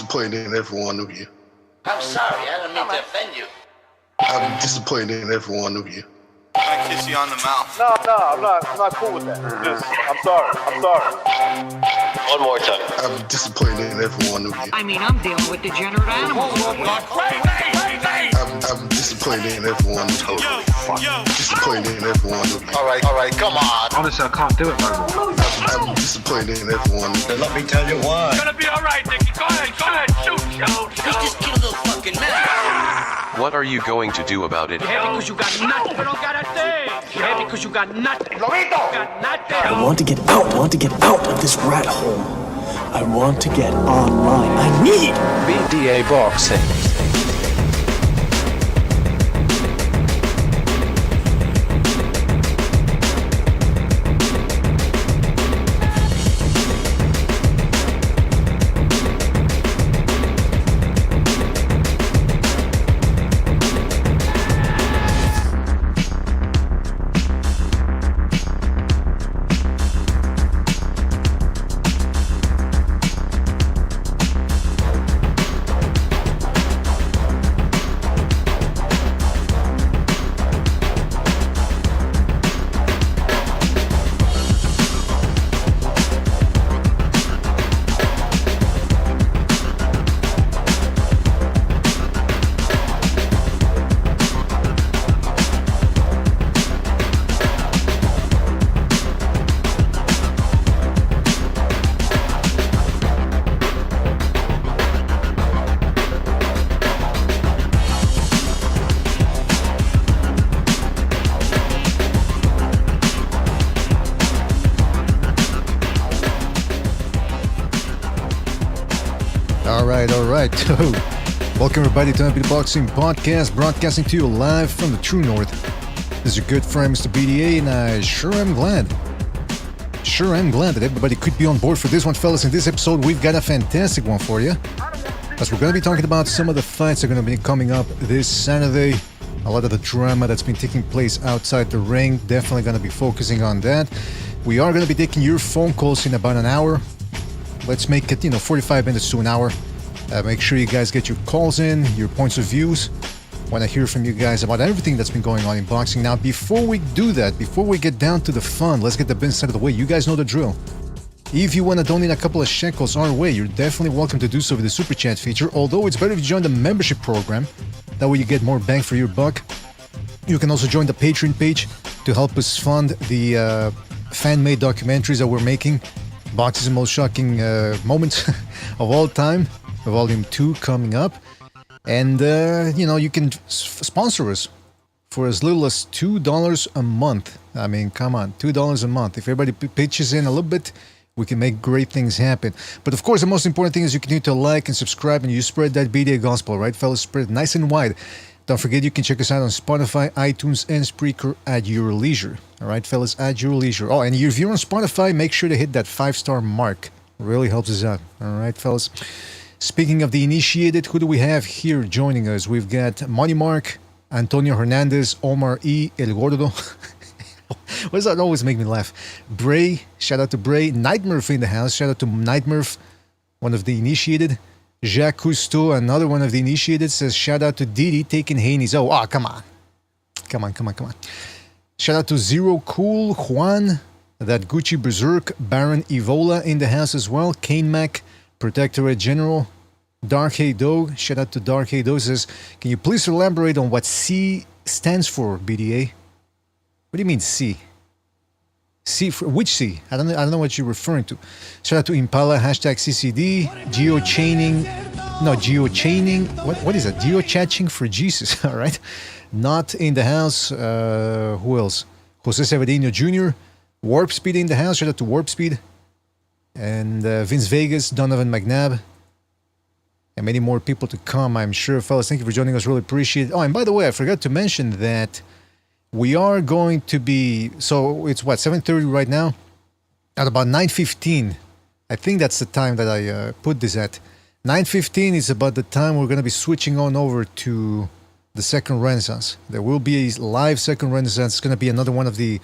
disappointed in every one of you. I'm sorry, I don't mean to offend you. I'm disappointed in every one of you. I kiss you on the mouth. No, I'm not cool with that. Just, I'm sorry. One more time. I'm disappointed in every one of you. I mean, I'm dealing with degenerate animals. I'm disappointed in every one of you. Disappointed in every one of you. All right, come on. Honestly, I can't do it no more. I'm disappointed in every one of you. Let me tell you why. It's gonna be all right, Nicky. Go ahead, shoot. We just killed those fucking men. What are you going to do about it? You're happy because you got nothing. You don't got a thing. You're happy because you got nothing. Lomito! Got nothing. I want to get out. I want to get out of this rat hole. I want to get online. I need BDA boxing. All right. Welcome everybody to the Boxing Podcast, broadcasting to you live from the True North. This is your good friend, Mr. BDA, and I sure am glad that everybody could be on board for this one, fellas. In this episode, we've got a fantastic one for you, as we're going to be talking about some of the fights that are going to be coming up this Saturday. A lot of the drama that's been taking place outside the ring, definitely going to be focusing on that. We are going to be taking your phone calls in about an hour. Let's make it, 45 minutes to an hour. Make sure you guys get your calls in, your points of views. Want to hear from you guys about everything that's been going on in boxing. Now, before we do that, before we get down to the fun, let's get the business out of the way. You guys know the drill. If you want to donate a couple of shekels our way, you're definitely welcome to do so with the Super Chat feature. Although it's better if you join the membership program. That way you get more bang for your buck. You can also join the Patreon page to help us fund the fan-made documentaries that we're making. Boxing's Most Shocking Moments of All Time. Volume 2 coming up. And, you can sponsor us for as little as $2 a month. I mean, come on, $2 a month. If everybody pitches in a little bit, we can make great things happen. But, of course, the most important thing is you continue to like and subscribe and you spread that BDA gospel, right, fellas? Spread it nice and wide. Don't forget you can check us out on Spotify, iTunes, and Spreaker at your leisure. All right, fellas, at your leisure. Oh, and if you're on Spotify, make sure to hit that 5-star mark. Really helps us out. All right, fellas. Speaking of the initiated, who do we have here joining us? We've got Money Mark, Antonio Hernandez, Omar E. El Gordo. Why does that always make me laugh? Bray, shout out to Bray. Nightmurph in the house, shout out to Nightmurph, one of the initiated. Jacques Cousteau, another one of the initiated, says shout out to Didi taking Haney's. Oh, come on. Come on. Shout out to Zero Cool, Juan, that Gucci Berserk, Baron Evola in the house as well. Kane Mac, Protectorate General, Dark Haydo, shout out to Dark Haydo, says, can you please elaborate on what C stands for, BDA? What do you mean C? C for which C? I don't know what you're referring to. Shout out to Impala, hashtag CCD, geochaining. What is that? Geocaching for Jesus, all right. Not in the house. Who else? Jose Severino Jr., Warp Speed in the house. Shout out to Warp Speed. And Vince Vegas, Donovan McNabb, and many more people to come, I'm sure. Fellas, thank you for joining us. Really appreciate it. Oh, and by the way, I forgot to mention that we are going to be, so it's 7:30 right now? At about 9:15, I think that's the time that I put this at. 9:15 is about the time we're going to be switching on over to the Second Renaissance. There will be a live Second Renaissance. It's going to be another one of the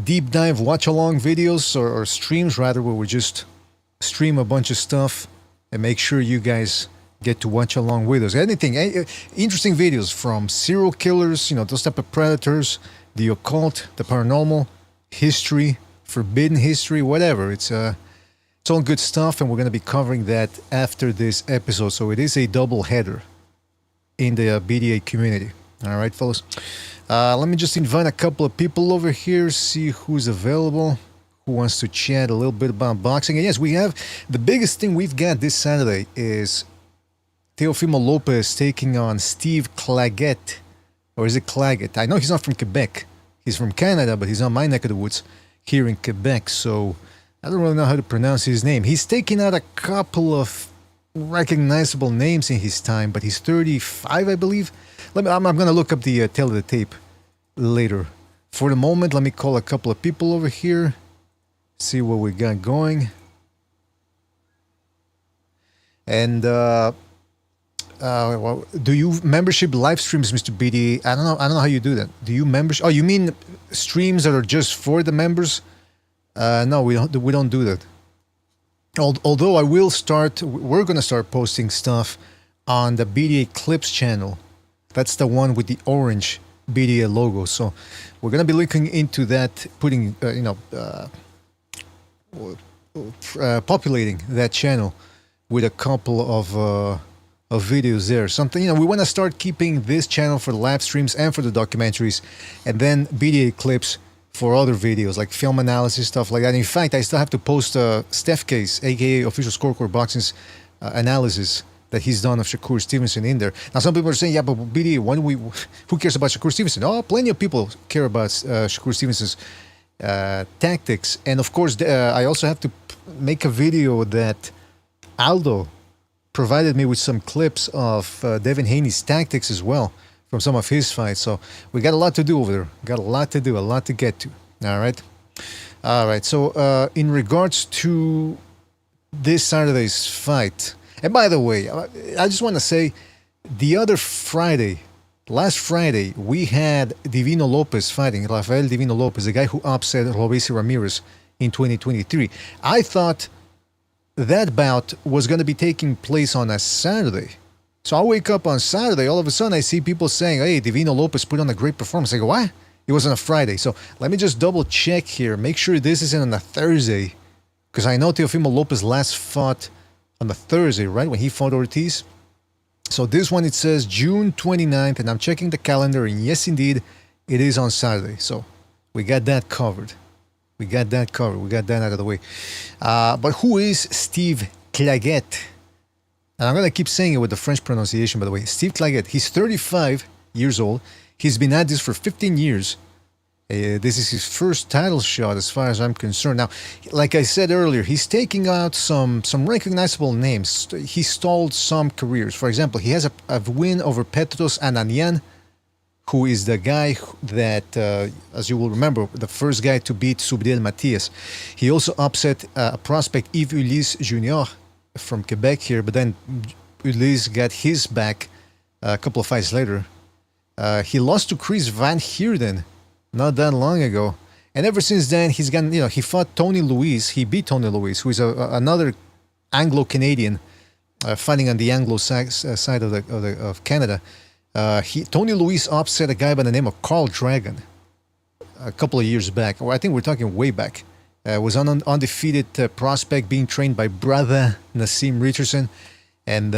deep dive watch-along videos, or streams rather, where we just stream a bunch of stuff and make sure you guys get to watch along with us. Anything, interesting videos from serial killers, those type of predators, the occult, the paranormal, history, forbidden history, whatever. It's all good stuff, and we're going to be covering that after this episode. So it is a double header in the BDA community. All right, fellas. Let me just invite a couple of people over here, see who's available, who wants to chat a little bit about boxing. And yes, we have the biggest thing we've got this Saturday is Teofimo Lopez taking on Steve Claggett. Or is it Claggett? I know he's not from Quebec. He's from Canada, but he's on my neck of the woods here in Quebec. So I don't really know how to pronounce his name. He's taken out a couple of recognizable names in his time, but he's 35, I believe. I'm going to look up the tail of the tape later. For the moment, let me call a couple of people over here, see what we got going. And do you membership live streams, Mr. BD? I don't know how you do that. Do you membership? Oh, you mean streams that are just for the members? No, we don't do that. Although we're going to start posting stuff on the BDA Clips channel. That's the one with the orange BDA logo. So we're going to be looking into that, putting, populating that channel with a couple of videos there. Something, we want to start keeping this channel for the live streams and for the documentaries, and then BDA Clips for other videos like film analysis, stuff like that. In fact, I still have to post Steph Case, aka Official Scorecard Boxing's analysis that he's done of Shakur Stevenson in there. Now, some people are saying, yeah, but BD, who cares about Shakur Stevenson? Oh, plenty of people care about Shakur Stevenson's tactics. And of course, I also have to make a video that Aldo provided me with some clips of Devin Haney's tactics as well from some of his fights. So we got a lot to do over there. Got a lot to do, a lot to get to. All right. So in regards to this Saturday's fight, and by the way, I just want to say, last Friday, we had Divino Lopez fighting, Rafael Divino Lopez, the guy who upset Robesi Ramirez in 2023. I thought that bout was going to be taking place on a Saturday. So I wake up on Saturday, all of a sudden I see people saying, hey, Divino Lopez put on a great performance. I go, what? It was on a Friday. So let me just double check here, make sure this isn't on a Thursday, because I know Teofimo Lopez last fought on the Thursday, right, when he fought Ortiz. So this one, it says June 29th, and I'm checking the calendar, and yes, indeed, it is on Saturday. So we got that covered. We got that out of the way. But who is Steve Claggett? And I'm going to keep saying it with the French pronunciation, by the way. Steve Claggett, he's 35 years old. He's been at this for 15 years. This is his first title shot as far as I'm concerned. Now, like I said earlier, he's taking out some recognizable names. He stalled some careers. For example, he has a win over Petros Ananian, who is the guy that, as you will remember, the first guy to beat Subriel Matias. He also upset a prospect, Yves Ulysse Jr. from Quebec here, but then Ulysse got his back a couple of fights later. He lost to Chris Van Heerden not that long ago. And ever since then, he's gotten, he fought Tony Luis. He beat Tony Luis, who is another Anglo-Canadian fighting on the Anglo side of Canada. Tony Luis upset a guy by the name of Carl Dragon a couple of years back. Or I think we're talking way back. Was an undefeated prospect being trained by brother Nassim Richardson. And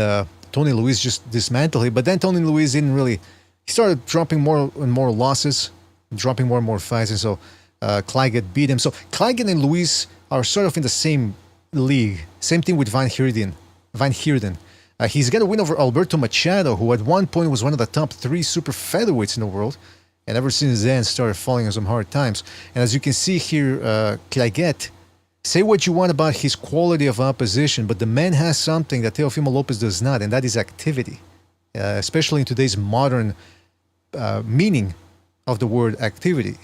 Tony Luis just dismantled him. But then Tony Luis didn't really... He started dropping more and more losses, dropping more and more fights, and so Claggett beat him. So Claggett and Luis are sort of in the same league. Same thing with Van Heerden. He's got a win over Alberto Machado, who at one point was one of the top 3 super featherweights in the world, and ever since then started falling on some hard times. And as you can see here, Claggett, say what you want about his quality of opposition, but the man has something that Teofimo Lopez does not, and that is activity, especially in today's modern meaning of the word activity.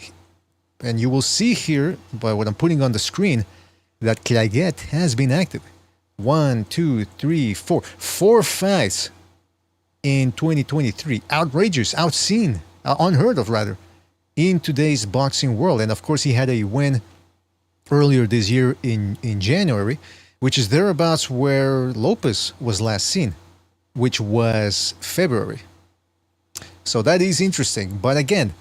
And you will see here, by what I'm putting on the screen, that Claggett has been active. 1, 2, 3, 4. 4 fights in 2023. Outrageous, outseen, unheard of rather, in today's boxing world. And of course, he had a win earlier this year in January, which is thereabouts where Lopez was last seen. which was February. So that is interesting. But again,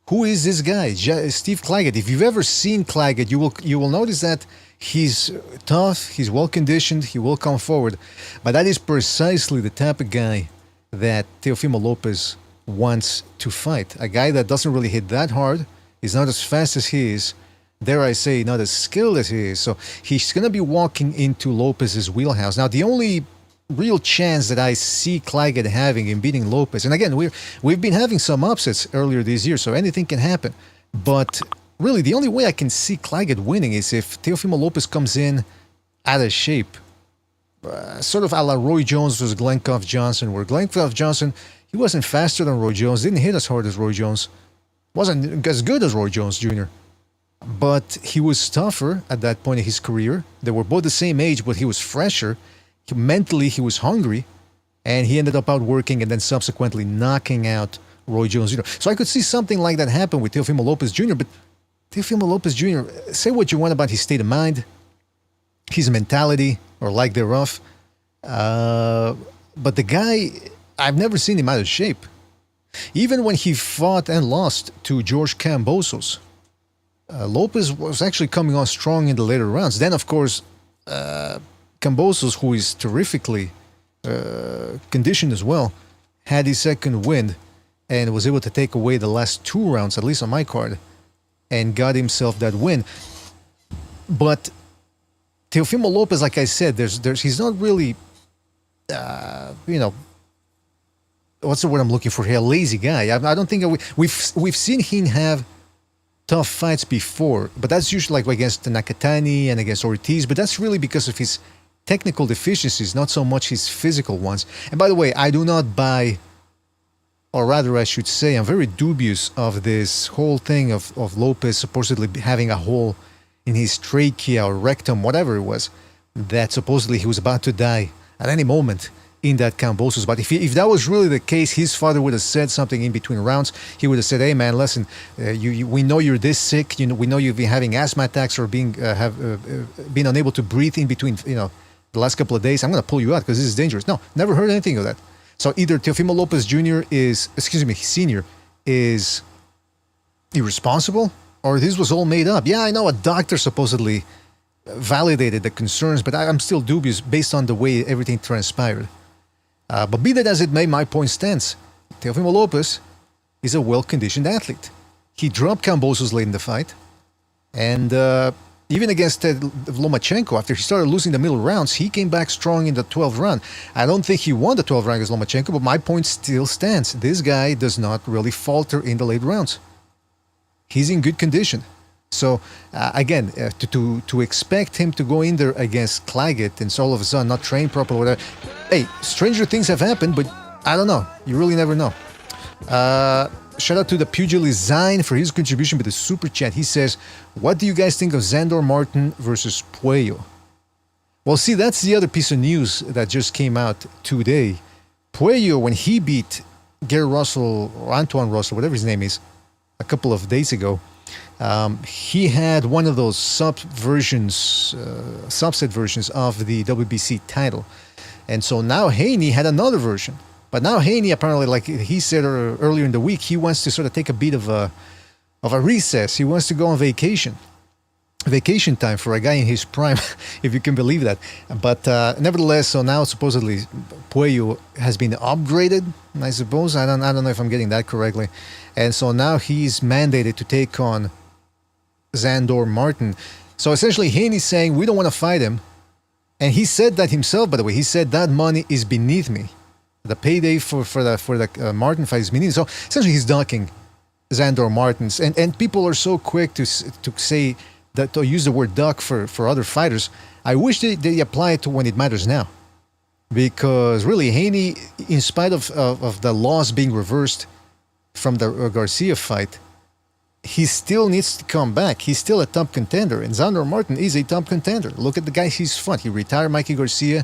who is this guy? Steve Claggett. If you've ever seen Claggett, you will notice that he's tough, he's well conditioned, he will come forward. But that is precisely the type of guy that Teofimo Lopez wants to fight. A guy that doesn't really hit that hard, is not as fast as he is, dare I say, not as skilled as he is. So he's going to be walking into Lopez's wheelhouse. Now, the only real chance that I see Claggett having in beating Lopez, and again, we've been having some upsets earlier this year, so anything can happen. But really, the only way I can see Claggett winning is if Teofimo Lopez comes in out of shape. Sort of a la Roy Jones versus Glencoff Johnson, where Glencoff Johnson, he wasn't faster than Roy Jones, didn't hit as hard as Roy Jones, wasn't as good as Roy Jones Jr., but he was tougher at that point in his career. They were both the same age, but he was fresher. Mentally, he was hungry, and he ended up outworking and then subsequently knocking out Roy Jones Jr. So I could see something like that happen with Teofimo Lopez Jr., but Teofimo Lopez Jr., say what you want about his state of mind, his mentality, or lack thereof, but the guy, I've never seen him out of shape. Even when he fought and lost to George Kambosos, Lopez was actually coming on strong in the later rounds. Then, of course, Kambosos, who is terrifically conditioned as well, had his second win and was able to take away the last 2 rounds, at least on my card, and got himself that win. But Teofimo Lopez, like I said, he's not really, what's the word I'm looking for here? A lazy guy. I don't think we've seen him have tough fights before, but that's usually like against Nakatani and against Ortiz. But that's really because of his technical deficiencies, not so much his physical ones. And by the way, I do not buy, or rather I should say, I'm very dubious of this whole thing of Lopez supposedly having a hole in his trachea or rectum, whatever it was, that supposedly he was about to die at any moment in that Kambosos. But if that was really the case, his father would have said something in between rounds. He would have said, "Hey man, listen, we know you're this sick. We know you've been having asthma attacks or been unable to breathe in between. The last couple of days. I'm going to pull you out because this is dangerous." No, never heard anything of that. So either Teofimo Lopez Jr. Senior is irresponsible, or this was all made up. Yeah, I know a doctor supposedly validated the concerns, but I'm still dubious based on the way everything transpired. But be that as it may, my point stands. Teofimo Lopez is a well-conditioned athlete. He dropped Kambosos late in the fight, and even against Lomachenko, after he started losing the middle rounds, he came back strong in the 12th round. I don't think he won the 12th round against Lomachenko, but my point still stands. This guy does not really falter in the late rounds. He's in good condition. So, again, to expect him to go in there against Claggett and so all of a sudden not train properly, whatever. Hey, stranger things have happened, but I don't know. You really never know. Shout out to the Pugilist Zine for his contribution with the super chat. He says, "What do you guys think of Xandor Martin versus Puello?" Well, see, that's the other piece of news that just came out today. Puello, when he beat Gary Russell or Antoine Russell, whatever his name is, a couple of days ago, he had one of those subset versions of the WBC title. And so now Haney had another version. But now Haney, apparently, like he said earlier in the week, he wants to sort of take a bit of a recess. He wants to go on vacation time for a guy in his prime, if you can believe that. But nevertheless, so now supposedly Puello has been upgraded, I suppose. I don't know if I'm getting that correctly. And so now he's mandated to take on Xandor Martin. So essentially Haney's saying, we don't want to fight him. And he said that himself, by the way. He said that money is beneath me. The payday for the Martin fight is beneath. So essentially he's ducking Xandor Martins. And people are so quick to say that, to use the word duck for other fighters. I wish they apply it to when it matters now. Because really, Haney, in spite of the loss being reversed from the Garcia fight, he still needs to come back. He's still a top contender. And Xandor Martin is a top contender. Look at the guy he's fought. He retired Mikey Garcia.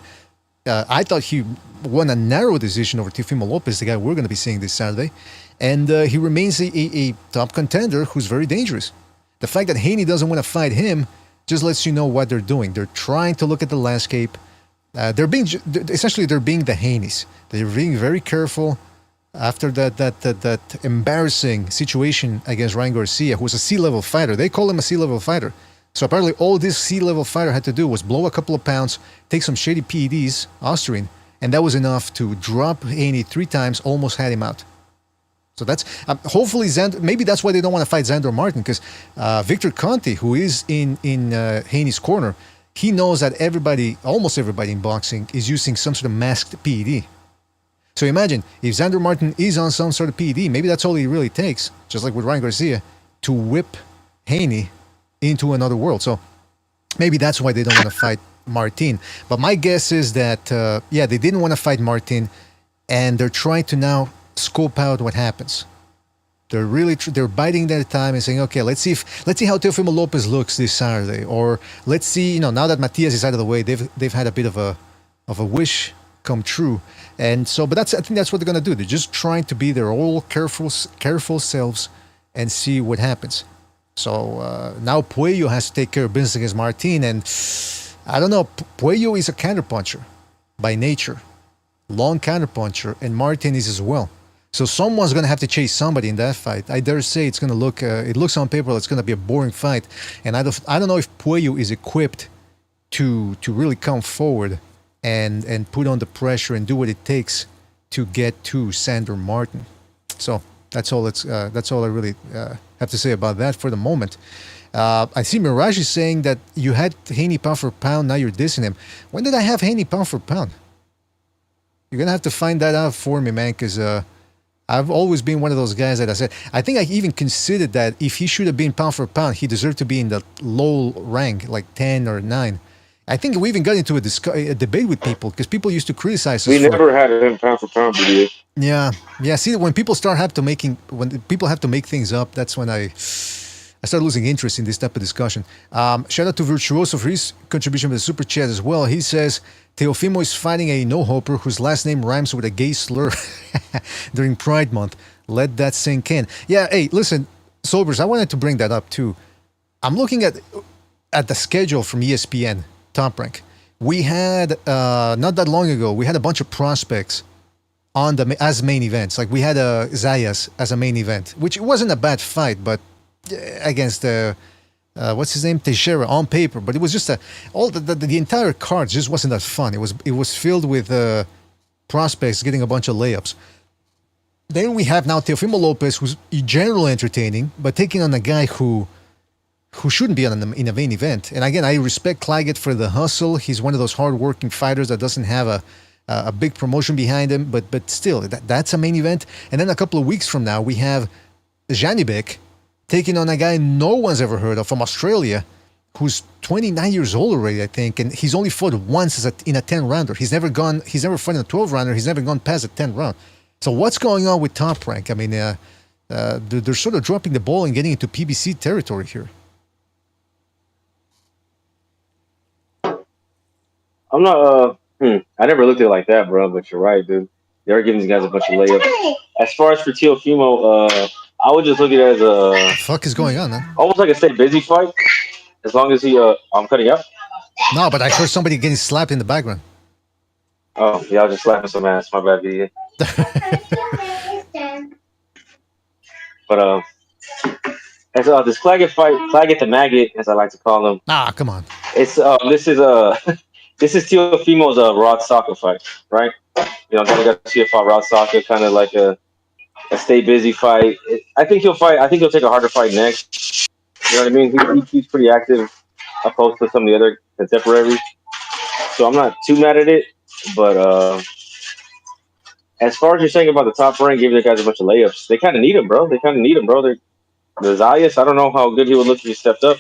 I thought he won a narrow decision over Teofimo Lopez, the guy we're going to be seeing this Saturday. And he remains a top contender who's very dangerous. The fact that Haney doesn't want to fight him just lets you know what they're doing. They're trying to look at the landscape, They're being the Haneys. They're being very careful after that embarrassing situation against Ryan Garcia, who was a C-level fighter. They call him a C-level fighter. So apparently all this C-level fighter had to do was blow a couple of pounds, take some shady PEDs, Austrian, and that was enough to drop Haney 3 times, almost had him out. So that's hopefully maybe that's why they don't want to fight Xander Martin, because Victor Conte, who is in Haney's corner, he knows that almost everybody in boxing is using some sort of masked PED. So imagine if Xander Martin is on some sort of PED, maybe that's all he really takes, just like with Ryan Garcia, to whip Haney into another world. So maybe that's why they don't want to fight Martin. But my guess is that they didn't want to fight Martin, and they're trying to now scope out what happens. They're really they're biding their time and saying, okay, let's see how Teofimo Lopez looks this Saturday, or let's see, now that Matias is out of the way, they've had a bit of a wish come true. And so, but I think that's what they're going to do. They're just trying to be their all careful selves and see what happens. So now Puello has to take care of business against Martin, and I don't know, Puello is a counterpuncher by nature, long counterpuncher, and Martin is as well. So someone's going to have to chase somebody in that fight. I dare say it's going to look, it looks on paper, it's going to be a boring fight. And I don't know if Puello is equipped to really come forward and put on the pressure and do what it takes to get to Xander Martin. So that's all I really have to say about that for the moment. I see Mirage is saying that you had Haney pound for pound, now you're dissing him. When did I have Haney pound for pound? You're going to have to find that out for me, man, because I've always been one of those guys that I said, I think I even considered that if he should have been pound for pound, he deserved to be in the low rank, like 10 or 9. I think we even got into a debate with people, because people used to criticize us. We never had him pound for pound video. Yeah. See, when people when people have to make things up, that's when I started losing interest in this type of discussion. Shout out to Virtuoso for his contribution with the super chat as well. He says Teofimo is fighting a no-hoper whose last name rhymes with a gay slur during Pride Month. Let that sink in. Yeah, hey, listen, Sobers, I wanted to bring that up too. I'm looking at the schedule from ESPN, Top Rank. We had, not that long ago, we had a bunch of prospects as main events. Like we had Zayas as a main event, which wasn't a bad fight, but against what's his name, Teixeira on paper, but it was just the entire card just wasn't that fun. It was filled with prospects getting a bunch of layups. Then we have now Teofimo Lopez, who's generally entertaining, but taking on a guy who shouldn't be in a main event. And again, I respect Claggett for the hustle. He's one of those hard-working fighters that doesn't have a big promotion behind him, but still, that's a main event. And then a couple of weeks from now, we have Janibek taking on a guy no one's ever heard of from Australia, who's 29 years old already, I think, and he's only fought once in a 10-rounder. He's never fought in a 12-rounder. He's never gone past a 10-round. So what's going on with Top Rank? I mean, they're sort of dropping the ball and getting into PBC territory here. I'm not, I never looked at it like that, bro, but you're right, dude. They are giving these guys a bunch of layups. As far as for Teofimo, I would just look at it as What the fuck is going on, man? almost like a stay busy fight. As long as he, I'm cutting out. No, but I heard somebody getting slapped in the background. Oh, yeah, I was just slapping some ass. My bad, video. But as this Claggett fight, Claggett the Maggot, as I like to call him. Ah, come on. It's this is Teofimo's Rod Soccer fight, right? You know, Garcia fought Rod Soccer, kind of like a stay busy fight. I think he'll fight. I think he'll take a harder fight next. You know what I mean? He's pretty active, opposed to some of the other contemporaries. So I'm not too mad at it. But as far as you're saying about the Top Rank, giving the guys a bunch of layups, they kind of need him, bro. The Zayas, I don't know how good he would look if he stepped up.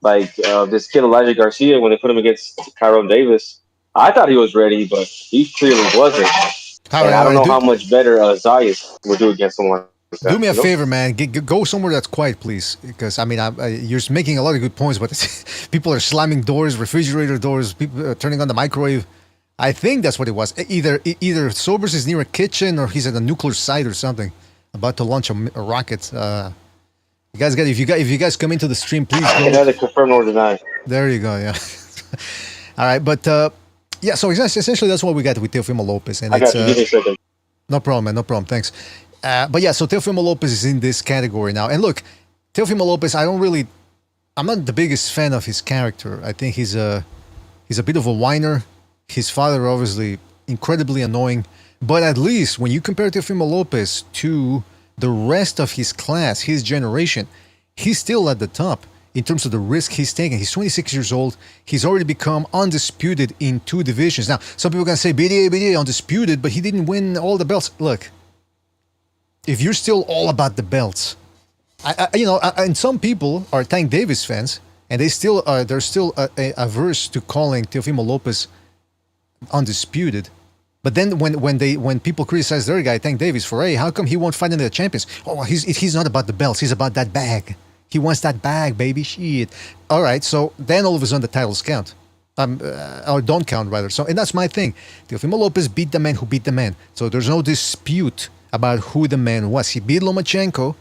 Like this kid Elijah Garcia, when they put him against Tyrone Davis, I thought he was ready, but he clearly wasn't. I don't know how much better Zayas would do against someone like that. Do me a favor, man. Go somewhere that's quiet, please. Because, I mean, you're making a lot of good points, but people are slamming doors, refrigerator doors, people turning on the microwave. I think that's what it was. Either Sobers is near a kitchen or he's at a nuclear site or something, about to launch a rocket. You guys if you guys come into the stream, please go. Neither confirm nor deny. There you go. Yeah. All right, but Yeah, so essentially that's what we got with Teofimo Lopez, and I it's got you. Give me a second. no problem, man, no problem. Thanks. But yeah, so Teofimo Lopez is in this category now, and look, Teofimo Lopez, I'm not the biggest fan of his character. I think he's a bit of a whiner. His father, obviously, incredibly annoying. But at least when you compare Teofimo Lopez to the rest of his class, his generation, he's still at the top in terms of the risk he's taking. He's 26 years old. He's already become undisputed in 2 divisions. Now, some people can say, BDA, undisputed, but he didn't win all the belts. Look, if you're still all about the belts, and some people are Tank Davis fans, and they're still averse to calling Teofimo Lopez undisputed. But then when people criticize their guy Tank Davis for, hey, how come he won't fight in the champions? Oh, he's not about the belts. He's about that bag. He wants that bag, baby. Shit. All right. So then all of a sudden the titles count, or don't count rather. So and that's my thing. Teofimo Lopez beat the man who beat the man. So there's no dispute about who the man was. He beat Lomachenko.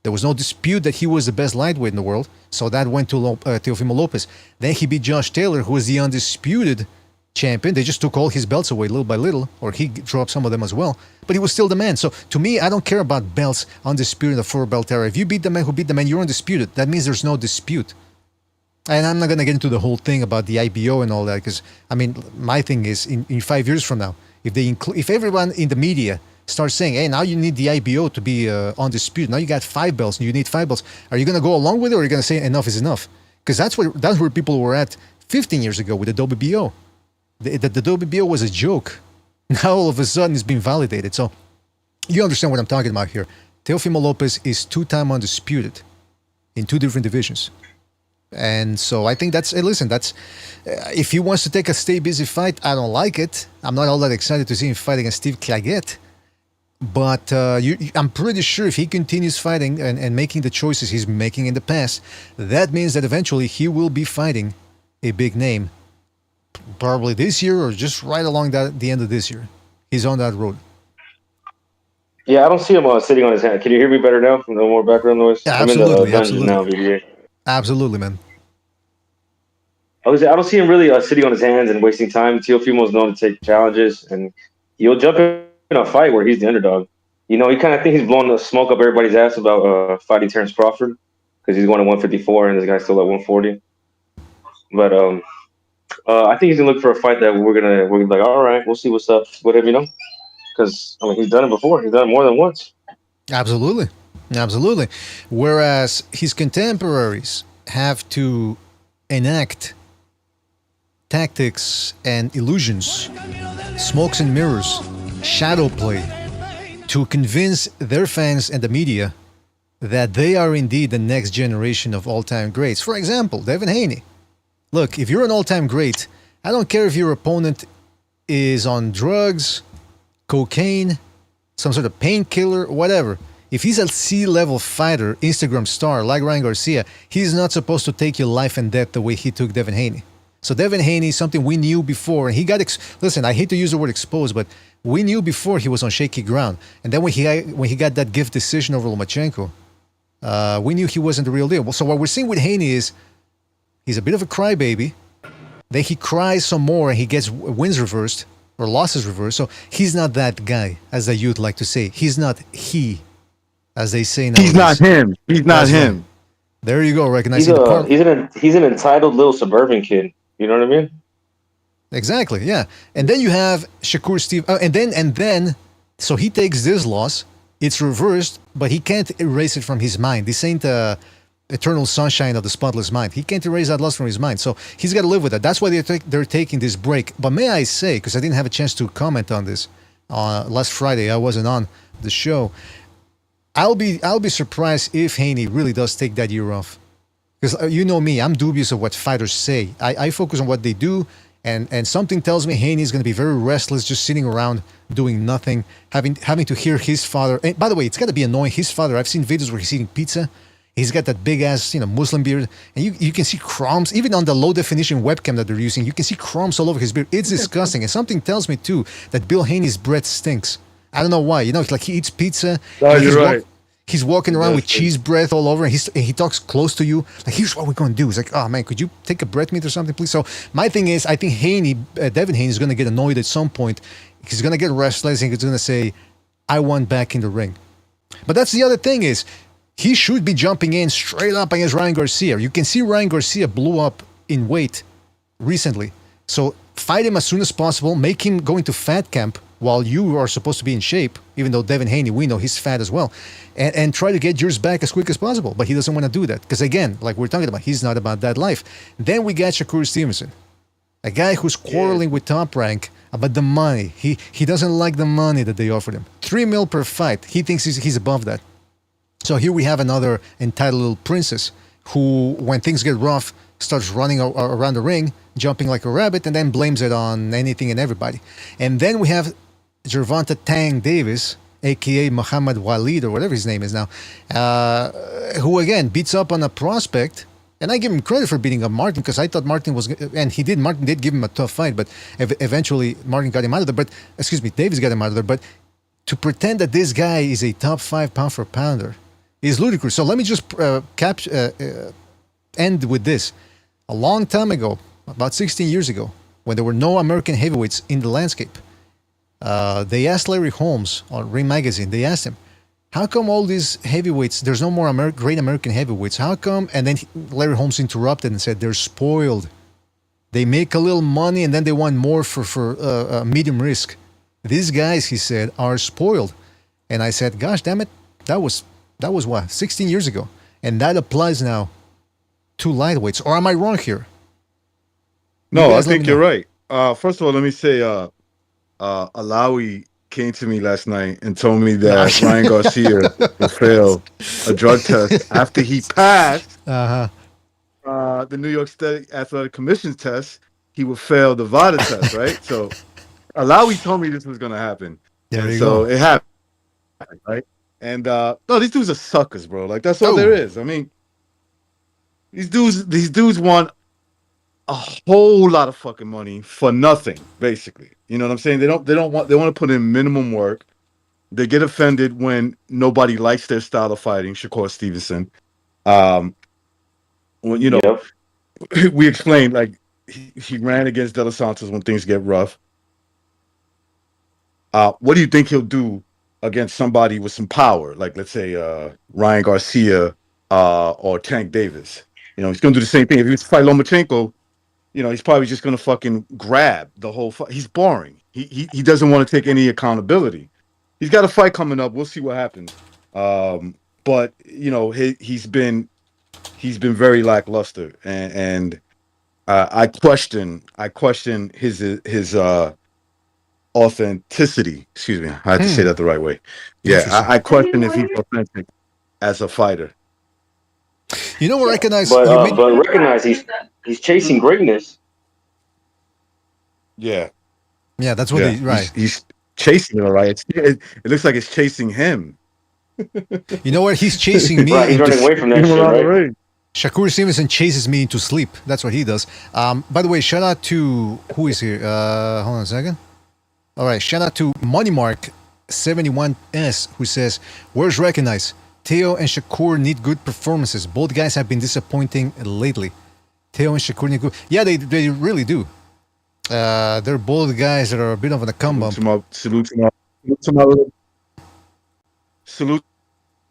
There was no dispute that he was the best lightweight in the world. So that went to Teofimo Lopez. Then he beat Josh Taylor, who was the undisputed champion. They just took all his belts away little by little, or he dropped some of them as well. But he was still the man. So to me, I don't care about belts, undisputed, or 4-belt era. If you beat the man who beat the man, you're undisputed. That means there's no dispute. And I'm not going to get into the whole thing about the IBO and all that, because, I mean, my thing is, in 5 years from now, if everyone in the media starts saying, hey, now you need the IBO to be undisputed, now you got 5 belts, and you need 5 belts, are you going to go along with it, or are you going to say enough is enough? Because that's where people were at 15 years ago with the WBO. The WBO was a joke. Now all of a sudden it's been validated. So you understand what I'm talking about here. Teofimo Lopez is 2-time undisputed in 2 different divisions. And so I think that's if he wants to take a stay busy fight, I don't like it. I'm not all that excited to see him fight against Steve Claggett. But I'm pretty sure if he continues fighting and making the choices he's making in the past, that means that eventually he will be fighting a big name. Probably this year or just right along the end of this year. He's on that road. Yeah, I don't see him sitting on his hand. Can you hear me better now? No more background noise? Yeah, absolutely. I'm in the absolutely. now, VBA. Absolutely, man. I don't see him really sitting on his hands and wasting time. Teofimo's known to take challenges, and he'll jump in a fight where he's the underdog. You know, he kind of think he's blowing the smoke up everybody's ass about fighting Terrence Crawford because he's going to 154 and this guy's still at 140. But I think he's gonna look for a fight that we're gonna be like, all right, we'll see what's up with him, you know, because I mean he's done it before. He's done it more than once. Absolutely. Whereas his contemporaries have to enact tactics and illusions, smokes and mirrors, shadow play, to convince their fans and the media that they are indeed the next generation of all-time greats. For example, Devin Haney. Look, if you're an all-time great, I don't care if your opponent is on drugs, cocaine, some sort of painkiller, whatever. If he's a C-level fighter, Instagram star like Ryan Garcia, he's not supposed to take your life and death the way he took Devin Haney. So Devin Haney is something we knew before, and he got listen. I hate to use the word exposed, but we knew before he was on shaky ground. And then when he got that gift decision over Lomachenko, we knew he wasn't the real deal. So what we're seeing with Haney is he's a bit of a crybaby. Then he cries some more, and he gets wins reversed or losses reversed. So he's not that guy, as the youth like to say. He's not he, as they say now. He's not him. He's not him. Right. There you go. Recognizing he's an entitled little suburban kid. You know what I mean? Exactly. Yeah. And then you have Shakur Stevenson. And then, so he takes this loss. It's reversed, but he can't erase it from his mind. This ain't eternal sunshine of the spotless mind. He can't erase that loss from his mind. So he's got to live with it. That's why they're taking this break. But may I say, because I didn't have a chance to comment on this last Friday, I wasn't on the show. I'll be surprised if Haney really does take that year off. Because you know me, I'm dubious of what fighters say. I focus on what they do, and something tells me Haney is going to be very restless, just sitting around doing nothing, having to hear his father. And by the way, it's got to be annoying. His father, I've seen videos where he's eating pizza. He's got that big ass, Muslim beard, and you can see crumbs even on the low definition webcam that they're using. You can see crumbs all over his beard. It's disgusting, and something tells me too that Bill Haney's breath stinks. I don't know why. It's like he eats pizza. Oh, you're right. He's walking around with cheese breath all over, and he talks close to you. Like, here's what we're going to do. He's like, oh, man, could you take a breath mint or something, please? So my thing is, I think Devin Haney is going to get annoyed at some point. He's going to get restless, and he's going to say, I want back in the ring. But that's the other thing is, he should be jumping in straight up against Ryan Garcia. You can see Ryan Garcia blew up in weight recently. So fight him as soon as possible. Make him go into fat camp while you are supposed to be in shape, even though Devin Haney, we know he's fat as well. And try to get yours back as quick as possible. But he doesn't want to do that. Because again, like we're talking about, he's not about that life. Then we got Shakur Stevenson. A guy who's quarreling with Top Rank about the money. He doesn't like the money that they offered him. $3 million per fight. He thinks he's above that. So here we have another entitled little princess who, when things get rough, starts running around the ring, jumping like a rabbit, and then blames it on anything and everybody. And then we have Gervonta Tank Davis, a.k.a. Muhammad Walid, or whatever his name is now, who, again, beats up on a prospect. And I give him credit for beating up Martin, because I thought Martin was... And he did. Martin did give him a tough fight, but eventually Martin got him out of there. But, Davis got him out of there. But to pretend that this guy is a top 5 pound-for-pounder is ludicrous. So let me just end with this. A long time ago, about 16 years ago, when there were no American heavyweights in the landscape, they asked Larry Holmes on Ring Magazine, they asked him, how come all these heavyweights, there's no more great American heavyweights, how come? And then Larry Holmes interrupted and said, they're spoiled. They make a little money and then they want more for medium risk. These guys, he said, are spoiled. And I said, gosh, damn it, that was what, 16 years ago. And that applies now to lightweights. Or am I wrong here? No, I think you're right. First of all, let me say, Alawi came to me last night and told me that Ryan Garcia will fail a drug test after he passed the New York State Athletic Commission's test. He would fail the VADA test, right? So Alawi told me this was going to happen. So it happened, right? And no, these dudes are suckers, bro. Like, that's all there is. I mean, these dudes want a whole lot of fucking money for nothing, basically. You know what I'm saying? They want to put in minimum work. They get offended when nobody likes their style of fighting. Shakur Stevenson. When we explained, like, he ran against De Los Santos when things get rough. What do you think he'll do against somebody with some power, like, let's say Ryan Garcia or Tank Davis? You know, he's going to do the same thing. If he was to fight Lomachenko, you know, he's probably just going to fucking grab the whole fight. He's boring. He doesn't want to take any accountability. He's got a fight coming up. We'll see what happens. But you know, he's been very lackluster, and I question his authenticity. Excuse me, I have to say that the right way. Yeah, I question if he's authentic as a fighter. You know, recognize, but recognize he's chasing greatness. Yeah, that's what he's chasing it. All right, it looks like it's chasing him. You know what? He's chasing me. Right, he's running away from that shit, right? Shakur Stevenson chases me into sleep. That's what he does. By the way, shout out to who is here? Hold on a second. All right, shout out to Moneymark71S, who says, "Where's recognize? Teo and Shakur need good performances. Both guys have been disappointing lately. Teo and Shakur need good. Yeah, they really do. They're both guys that are a bit of a come bump. Salute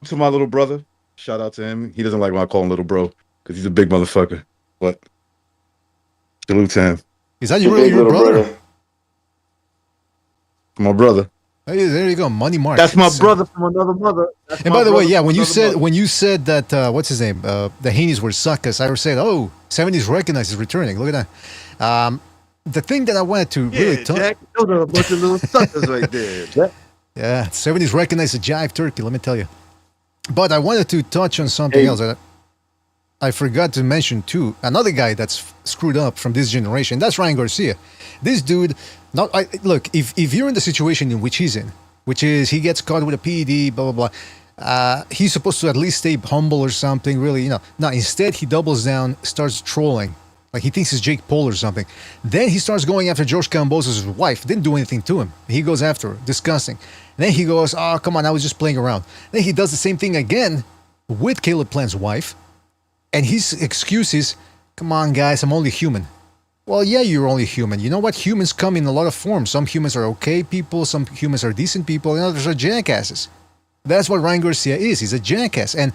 to my little brother. Shout out to him. He doesn't like when I call him little bro because he's a big motherfucker. But salute to him. Is that really your brother? My brother. Hey, there you go, Money Mark. That's my brother from another mother. And by the way, yeah, when you said that, what's his name? The Haneys were suckers. I was saying, 70s Recognize is returning. Look at that. The thing that I wanted to really talk. Jack, those are a bunch of little suckers right there. Yeah, 70s Recognize a jive turkey. Let me tell you. But I wanted to touch on something else that I forgot to mention too. Another guy that's screwed up from this generation. That's Ryan Garcia. This dude. Look, if you're in the situation in which he's in, which is he gets caught with a PED, blah, blah, blah, he's supposed to at least stay humble or something, really, you know. No, instead he doubles down, starts trolling. Like he thinks he's Jake Paul or something. Then he starts going after George Kambosos' wife. Didn't do anything to him. He goes after her. Disgusting. Then he goes, oh, come on, I was just playing around. Then he does the same thing again with Caleb Plant's wife. And his excuse is, come on, guys, I'm only human. Well, yeah, you're only human. You know what? Humans come in a lot of forms. Some humans are okay people. Some humans are decent people. And others are jackasses. That's what Ryan Garcia is. He's a jackass. And,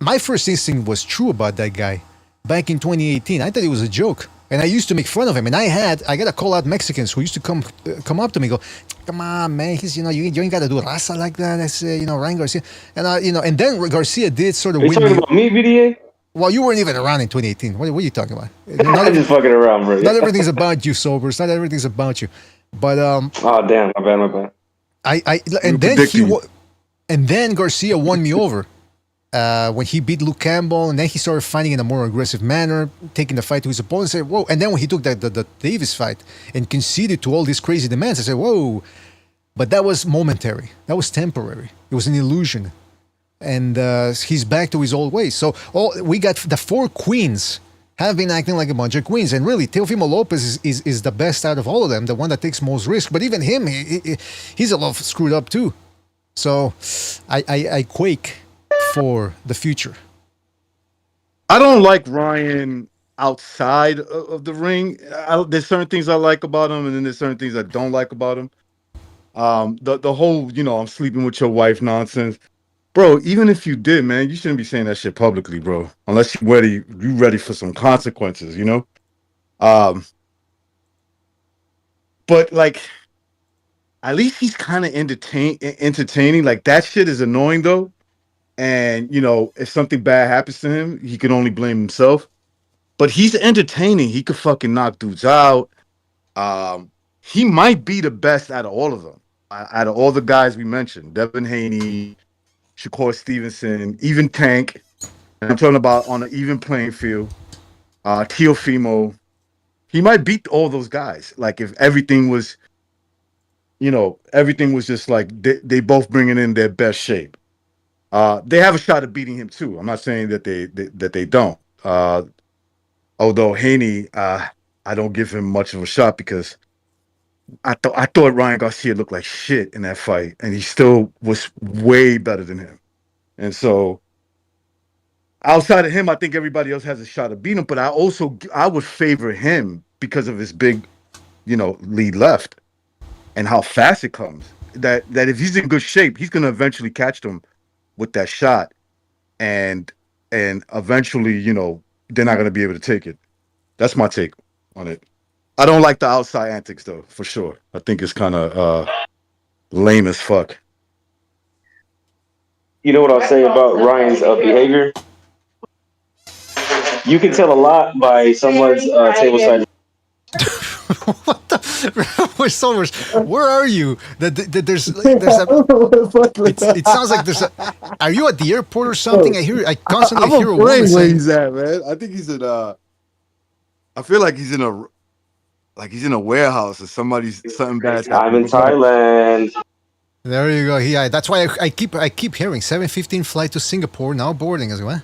my first instinct was true about that guy. Back in 2018, I thought it was a joke. And I used to make fun of him. And I got to call out Mexicans who used to come up to me and go, come on, man, he's, you ain't got to do raza like that. That's, Ryan Garcia. And, and then Garcia did sort of win. Are you talking about me, VDA? Well, you weren't even around in 2018. What are you talking about? I'm just fucking around, bro. Not everything's about you, Sobers. Not everything's about you. But, oh, damn. My bad. And then Garcia won me over. When he beat Luke Campbell, and then he started fighting in a more aggressive manner, taking the fight to his opponent. I said, whoa. And then when he took the Davis fight and conceded to all these crazy demands, I said, whoa. But that was momentary. That was temporary. It was an illusion. And he's back to his old ways. So we got the 4 queens have been acting like a bunch of queens. And really, Teofimo Lopez is the best out of all of them, the one that takes most risk. But even him, he's a little screwed up too. So I quake for the future. I don't like Ryan outside of the ring. There's certain things I like about him, and then there's certain things I don't like about him. The whole, I'm sleeping with your wife nonsense. Bro, even if you did, man, you shouldn't be saying that shit publicly, bro. Unless you're ready for some consequences, But like, at least he's kind of entertaining. Like, that shit is annoying though. And, if something bad happens to him, he can only blame himself. But he's entertaining. He could fucking knock dudes out. He might be the best out of all of them. Out of all the guys we mentioned. Devin Haney, Shakur Stevenson, even Tank. I'm talking about on an even playing field. Teofimo. He might beat all those guys. Like, if everything was, everything was just like they both bringing in their best shape. They have a shot at beating him too. I'm not saying that they don't. Although Haney, I don't give him much of a shot because I thought Ryan Garcia looked like shit in that fight, and he still was way better than him. And so, outside of him, I think everybody else has a shot at beating him. But I would favor him because of his big, lead left and how fast it comes. That if he's in good shape, he's gonna eventually catch them with that shot, and eventually, they're not going to be able to take it. That's my take on it. I don't like the outside antics, though, for sure. I think it's kind of lame as fuck. You know what I'll say about Ryan's behavior? You can tell a lot by someone's tableside. What the? Somers, where are you? There's a. It sounds like there's a. Are you at the airport or something? I constantly hear a woman saying. Where he's at, man. I think he's in I feel like he's in a warehouse or something bad. I'm in Thailand. There you go. Yeah, that's why I keep hearing 7:15 flight to Singapore now boarding. I was like,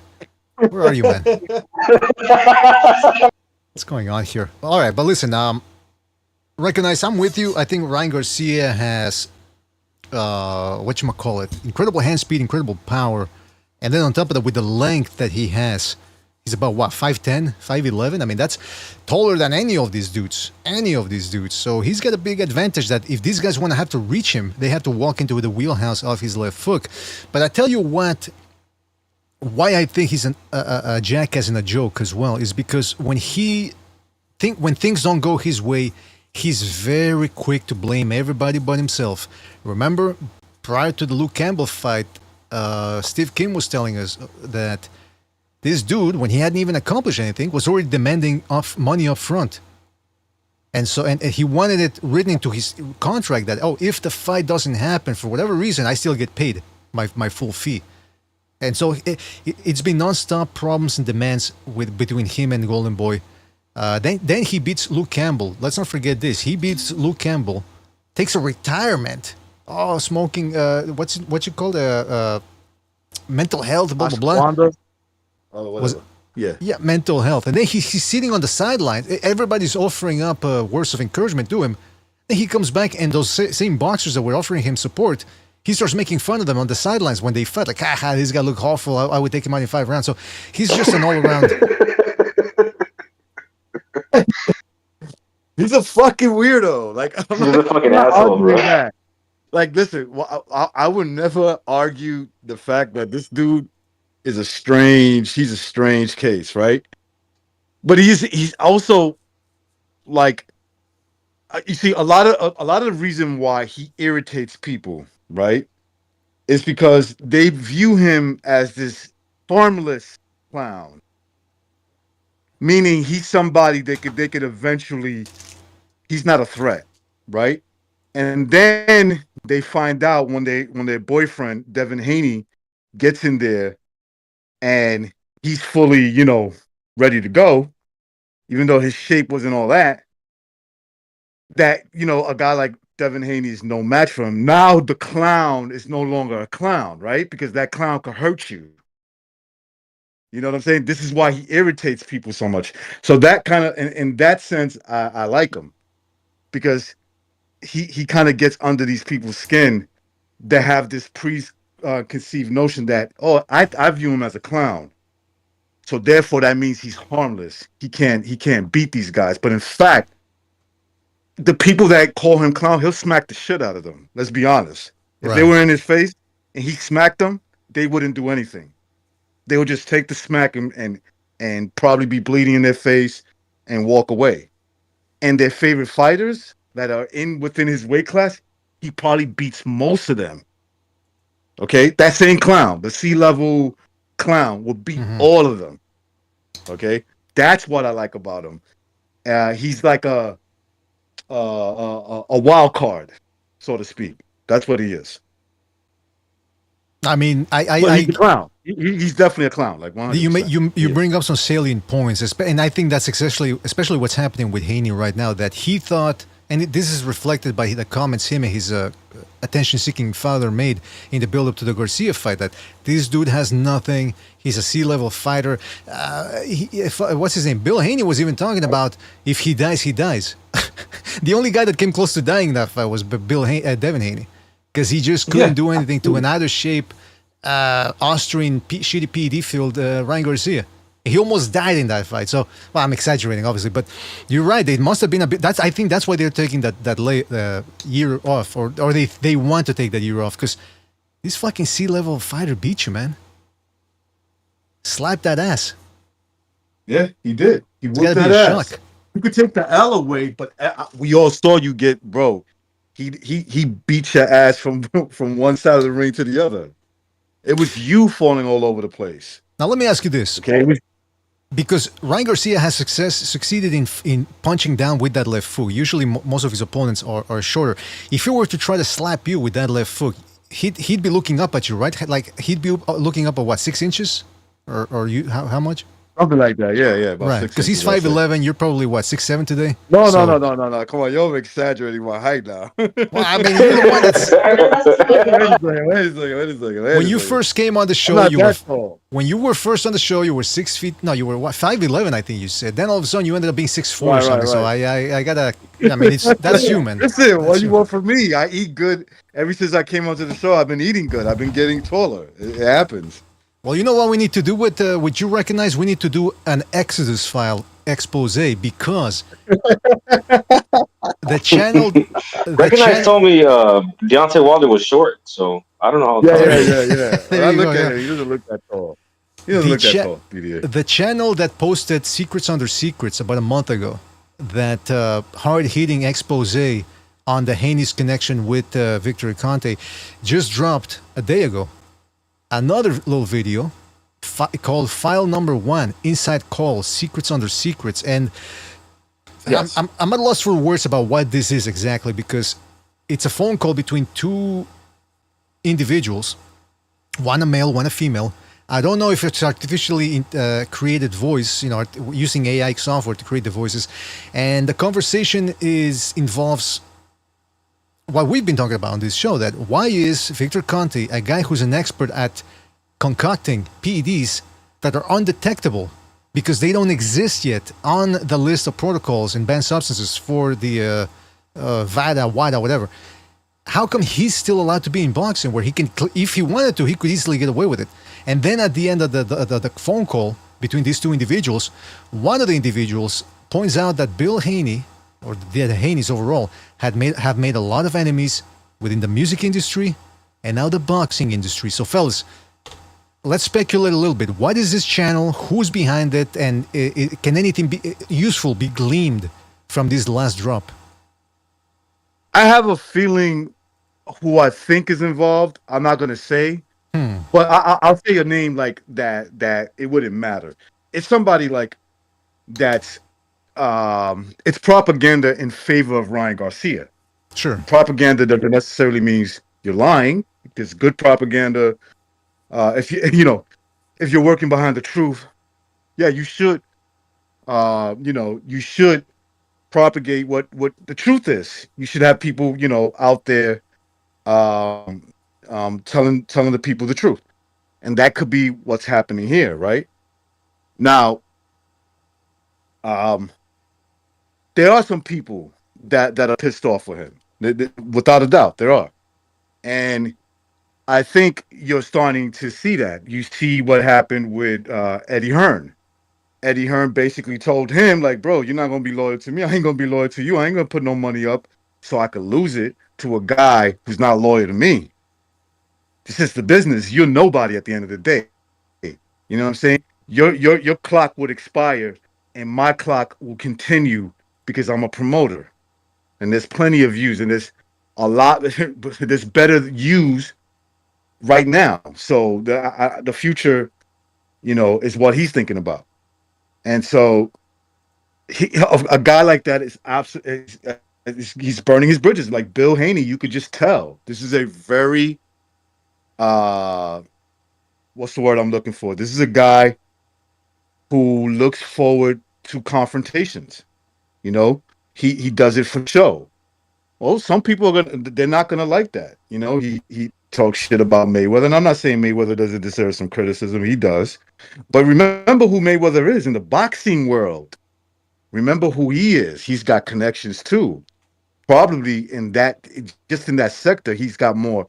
what? Where are you, man? What's going on here? All right, but listen, recognize I'm with you. I think Ryan Garcia has incredible hand speed, incredible power, and then on top of that, with the length that he has, he's about 5'10", 5'11". I mean, that's taller than any of these dudes. So he's got a big advantage that if these guys want to have to reach him, they have to walk into the wheelhouse of his left foot. But I tell you what, why I think he's a jackass and a joke as well is because when things don't go his way, he's very quick to blame everybody but himself. Remember, prior to the Luke Campbell fight, Steve Kim was telling us that this dude, when he hadn't even accomplished anything, was already demanding money up front. And so, and he wanted it written into his contract that, if the fight doesn't happen for whatever reason, I still get paid my full fee. And so it's been nonstop problems and demands between him and Golden Boy. Then he beats Luke Campbell. Let's not forget this. He beats Luke Campbell, takes a retirement. Smoking. What's it called? Mental health. Blah blah blah. Yeah, mental health. And then he's sitting on the sidelines. Everybody's offering up words of encouragement to him. Then he comes back, and those same boxers that were offering him support, he starts making fun of them on the sidelines when they fight. Like, this guy look awful. I would take him out in 5 rounds. So he's just an all-around... He's a fucking weirdo. Like, he's a fucking asshole, bro. That. Like, listen, I would never argue the fact that this dude he's a strange case, right? But he's also like, you see, a lot of the reason why he irritates people, right, is because they view him as this harmless clown, meaning he's somebody they could eventually, he's not a threat, right? And then they find out when their boyfriend Devin Haney gets in there and he's fully, ready to go, even though his shape wasn't all that, a guy like Devin Haney is no match for him. Now the clown is no longer a clown, right? Because that clown could hurt you. You know what I'm saying? This is why he irritates people so much. So that kind of, in that sense, I like him, because he kind of gets under these people's skin that have this preconceived notion that, I view him as a clown, so therefore that means he's harmless. He can't beat these guys. But in fact, the people that call him clown, he'll smack the shit out of them. Let's be honest. If they were in his face and he smacked them, they wouldn't do anything. They would just take the smack and probably be bleeding in their face and walk away. And their favorite fighters that are within his weight class, he probably beats most of them. Okay? That same clown, the C-level clown, will beat all of them. Okay? That's what I like about him. He's like a wild card, so to speak. That's what he is. I mean, he's a clown. He's definitely a clown. Like 100%. You bring up some salient points, and I think that's especially what's happening with Haney right now. That he thought, and this is reflected by the comments him and his attention-seeking father made in the build-up to the Garcia fight, that this dude has nothing. He's a C-level fighter. What's his name? Bill Haney was even talking about, if he dies, he dies. The only guy that came close to dying that fight was Devin Haney, because he just couldn't do anything to an out-of-shape Austrian shitty PED field Ryan Garcia. He almost died in that fight. So, well, I'm exaggerating, obviously, but you're right. They must have been a bit. I think that's why they're taking that year off, or they want to take that year off, because this fucking C-level fighter beat you, man. Slapped that ass. Yeah, he did. He whooped that ass. Shock. You could take the L away, but we all saw you get, bro. He beat your ass from one side of the ring to the other. It was you falling all over the place. Now let me ask you this. Okay. Because Ryan Garcia has succeeded in punching down with that left foot. Usually most of his opponents are shorter. If he were to try to slap you with that left foot, he'd be looking up at you, right? Like, he'd be looking up at what, 6 inches? Or you, how much? Something like that, yeah. Right, because he's 5'11", you're probably, what, 6'7" today? No. Come on, you're exaggerating my height now. Well, I mean, you're the one that's... Wait a second. When you first came on the show, when you were first on the show, you were 6 feet... No, you were, what, 5'11", I think you said. Then all of a sudden, you ended up being 6'4", or something. Right. So I gotta... I mean, that's you, man. Listen, what you want from me? I eat good. Ever since I came onto the show, I've been eating good. I've been getting taller. It happens. Well, you know what we need to do with you recognize? We need to do an Exodus file expose, because the channel... Recognize told me Deontay Wilder was short, so I don't know how tall. Yeah. When I look at him, he doesn't look that tall. The channel that posted Secrets Under Secrets about a month ago, that hard-hitting expose on the Haney's connection with Victor Conte, just dropped a day ago another little video called File Number 1, Inside Call, Secrets Under Secrets. And yes. I'm at a loss for words about what this is exactly, because it's a phone call between two individuals, one a male, one a female. I don't know if it's artificially created voice, using AI software to create the voices. And the conversation involves what we've been talking about on this show, that why is Victor Conte, a guy who's an expert at concocting PEDs that are undetectable because they don't exist yet on the list of protocols and banned substances for the WADA, whatever. How come he's still allowed to be in boxing where he can, if he wanted to, he could easily get away with it? And then at the end of the phone call between these two individuals, one of the individuals points out that Bill Haney, or the Haneys overall, have made a lot of enemies within the music industry and now the boxing industry. So fellas, let's speculate a little bit. What is this channel? Who's behind it? And can anything useful be gleaned from this last drop? I have a feeling who I think is involved. I'm not going to say, but I'll say a name like that, that it wouldn't matter. It's somebody like that's, it's propaganda in favor of Ryan Garcia. Sure. Propaganda doesn't necessarily means you're lying. There's good propaganda. If you're working behind the truth, yeah, you should, you should propagate what the truth is. You should have people, out there, telling the people the truth, and that could be what's happening here, right? Now, there are some people that are pissed off with him, without a doubt, there are, and I think you're starting to see that. You see what happened with Eddie Hearn. Eddie Hearn basically told him, like, bro, you're not going to be loyal to me. I ain't going to be loyal to you. I ain't going to put no money up so I could lose it to a guy who's not loyal to me. This is the business. You're nobody at the end of the day. You know what I'm saying? Your clock would expire and my clock will continue because I'm a promoter. And there's plenty of views and there's a lot, there's better views right now. So the future, is what he's thinking about. And so a guy like that is absolutely, he's burning his bridges. Like Bill Haney, you could just tell. This is a very, what's the word I'm looking for? This is a guy who looks forward to confrontations. He does it for show. Well, some people they're not gonna like that. He talks shit about Mayweather, and I'm not saying Mayweather doesn't deserve some criticism. He does. But remember who Mayweather is in the boxing world. Remember who he is. He's got connections too. Probably in that sector, he's got more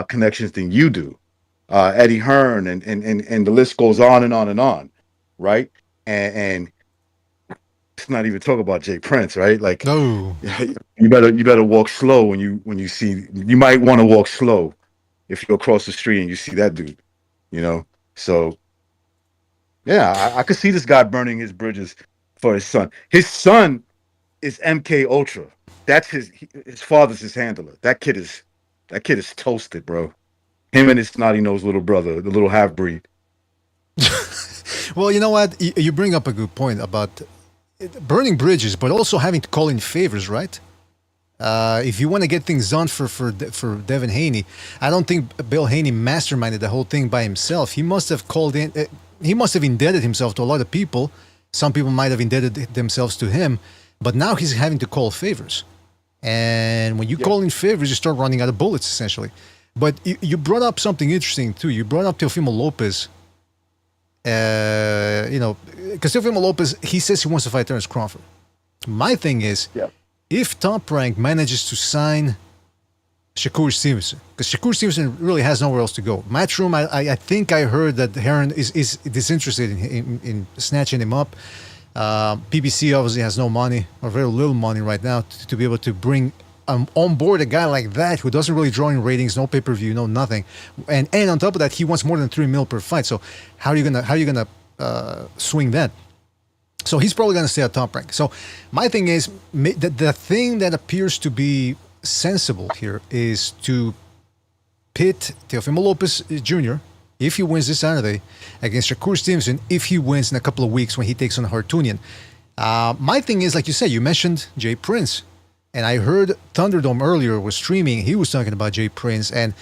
connections than you do. Eddie Hearn and the list goes on and on and on, right? And let's not even talk about Jay Prince, right? Like, no, you better walk slow when you see. You might want to walk slow if you're across the street and you see that dude. So yeah, I could see this guy burning his bridges for his son. His son is MK Ultra. That's his father's his handler. That kid is toasted, bro. Him and his snotty-nosed little brother, the little half-breed. Well, you know what? You bring up a good point about burning bridges, but also having to call in favors, right? If you want to get things done for Devin Haney, I don't think Bill Haney masterminded the whole thing by himself. He must have called in. He must have indebted himself to a lot of people. Some people might have indebted themselves to him, but now he's having to call favors. And when you call in favors, you start running out of bullets, essentially. But you brought up something interesting too. You brought up Teofimo Lopez. Because Teofimo Lopez, he says he wants to fight Terence Crawford. My thing is, if Top Rank manages to sign Shakur Stevenson, because Shakur Stevenson really has nowhere else to go. Matchroom, I think I heard that Heron is disinterested in snatching him up. PBC obviously has no money, or very little money right now, to be able to bring on board a guy like that who doesn't really draw in ratings, no pay-per-view, no nothing, and on top of that, he wants more than $3 million per fight. So how are you gonna swing that? So he's probably gonna stay at Top Rank. So my thing is the thing that appears to be sensible here is to pit Teofimo Lopez Jr. if he wins this Saturday against Shakur Stevenson if he wins in a couple of weeks when he takes on Hartunian. My thing is, like you said, you mentioned Jay Prince. And I heard Thunderdome earlier was streaming. He was talking about Jay Prince. And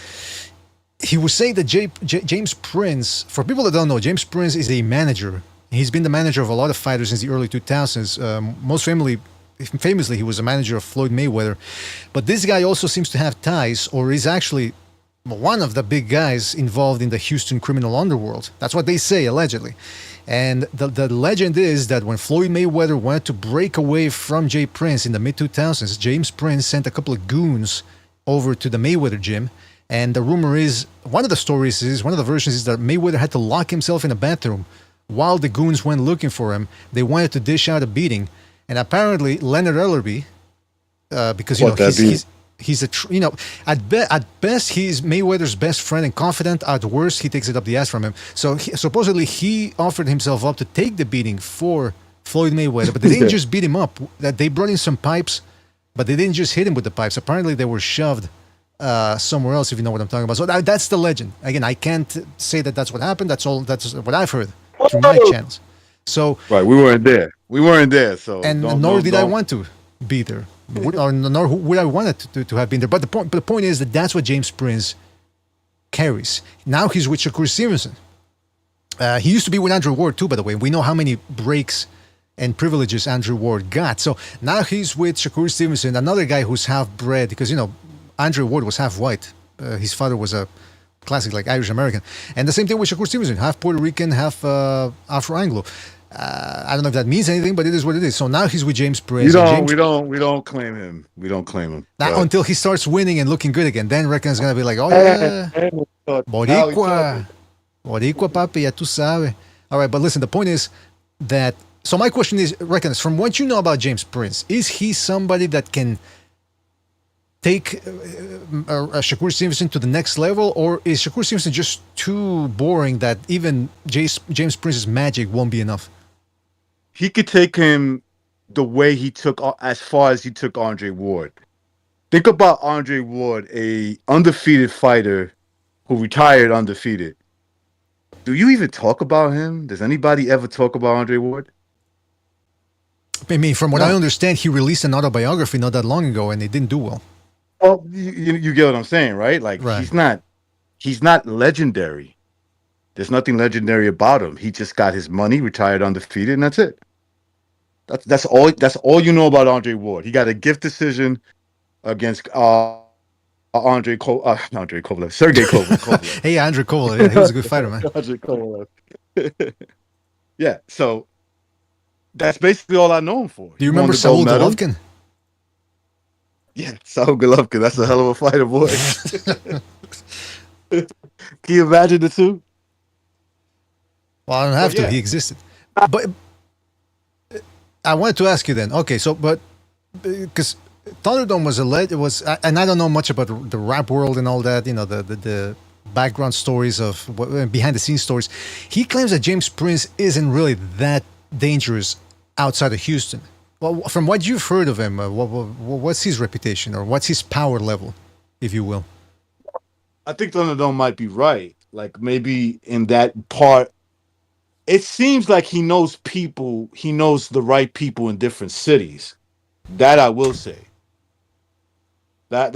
he was saying that James Prince, for people that don't know, James Prince is a manager. He's been the manager of a lot of fighters since the early 2000s. Most famously, he was a manager of Floyd Mayweather. But this guy also seems to have ties, or is actually one of the big guys involved in the Houston criminal underworld. That's what they say, allegedly. And the legend is that when Floyd Mayweather wanted to break away from Jay Prince in the mid-2000s, James Prince sent a couple of goons over to the Mayweather gym. And the rumor is, one of the versions is that Mayweather had to lock himself in a bathroom while the goons went looking for him. They wanted to dish out a beating. And apparently Leonard Ellerby, because, he's at best he's Mayweather's best friend and confidant. At worst, he takes it up the ass from him. So supposedly he offered himself up to take the beating for Floyd Mayweather, but they didn't just beat him up. That they brought in some pipes, but they didn't just hit him with the pipes. Apparently they were shoved somewhere else, if you know what I'm talking about. So that's the legend. Again, I can't say that that's what happened. That's what I've heard through my channels. So right, we weren't there. So nor did I want to be there. Nor would I want it to have been there. But the point is that's what James Prince carries. Now he's with Shakur Stevenson. He used to be with Andrew Ward too, by the way. We know how many breaks and privileges Andrew Ward got. So now he's with Shakur Stevenson, another guy who's half-bred, because, Andrew Ward was half-white. His father was a classic, like, Irish-American. And the same thing with Shakur Stevenson, half Puerto Rican, half Afro-Anglo. I don't know if that means anything, but it is what it is. So now he's with James Prince. We don't claim him. We don't claim him. Now, until he starts winning and looking good again, then Reckon's gonna be like, oh yeah, Boricua, papi, ya tú sabes. All right, but listen, the point is that. So my question is, Reckon, from what you know about James Prince, is he somebody that can take Shakur Stevenson to the next level, or is Shakur Stevenson just too boring that even James Prince's magic won't be enough? He could take him the way he took, as far as he took Andre Ward. Think about Andre Ward, a undefeated fighter who retired undefeated. Do you even talk about him? Does anybody ever talk about Andre Ward? I mean, from what I understand, he released an autobiography not that long ago, and it didn't do well. Well, you get what I'm saying, right? Like, right. He's not legendary. There's nothing legendary about him. He just got his money, retired undefeated, and that's it. That's all you know about Andre Ward. He got a gift decision against Sergey Kovalev. Hey, Andrei Kovalev. Yeah, he was a good fighter, man. Andrei Kovalev. Yeah, so that's basically all I know him for. Do you remember Saul Golovkin? Yeah, Saul Golovkin. That's a hell of a fighter, boy. Can you imagine the two? Well, I don't have to. He existed. But I wanted to ask you then. Okay, so because Thunderdome was and I don't know much about the rap world and all that. The background stories of behind the scenes stories. He claims that James Prince isn't really that dangerous outside of Houston. Well, from what you've heard of him, what's his reputation, or what's his power level, if you will? I think Thunderdome might be right. Like, maybe in that part, it seems like he knows people. He knows the right people in different cities. That I will say. That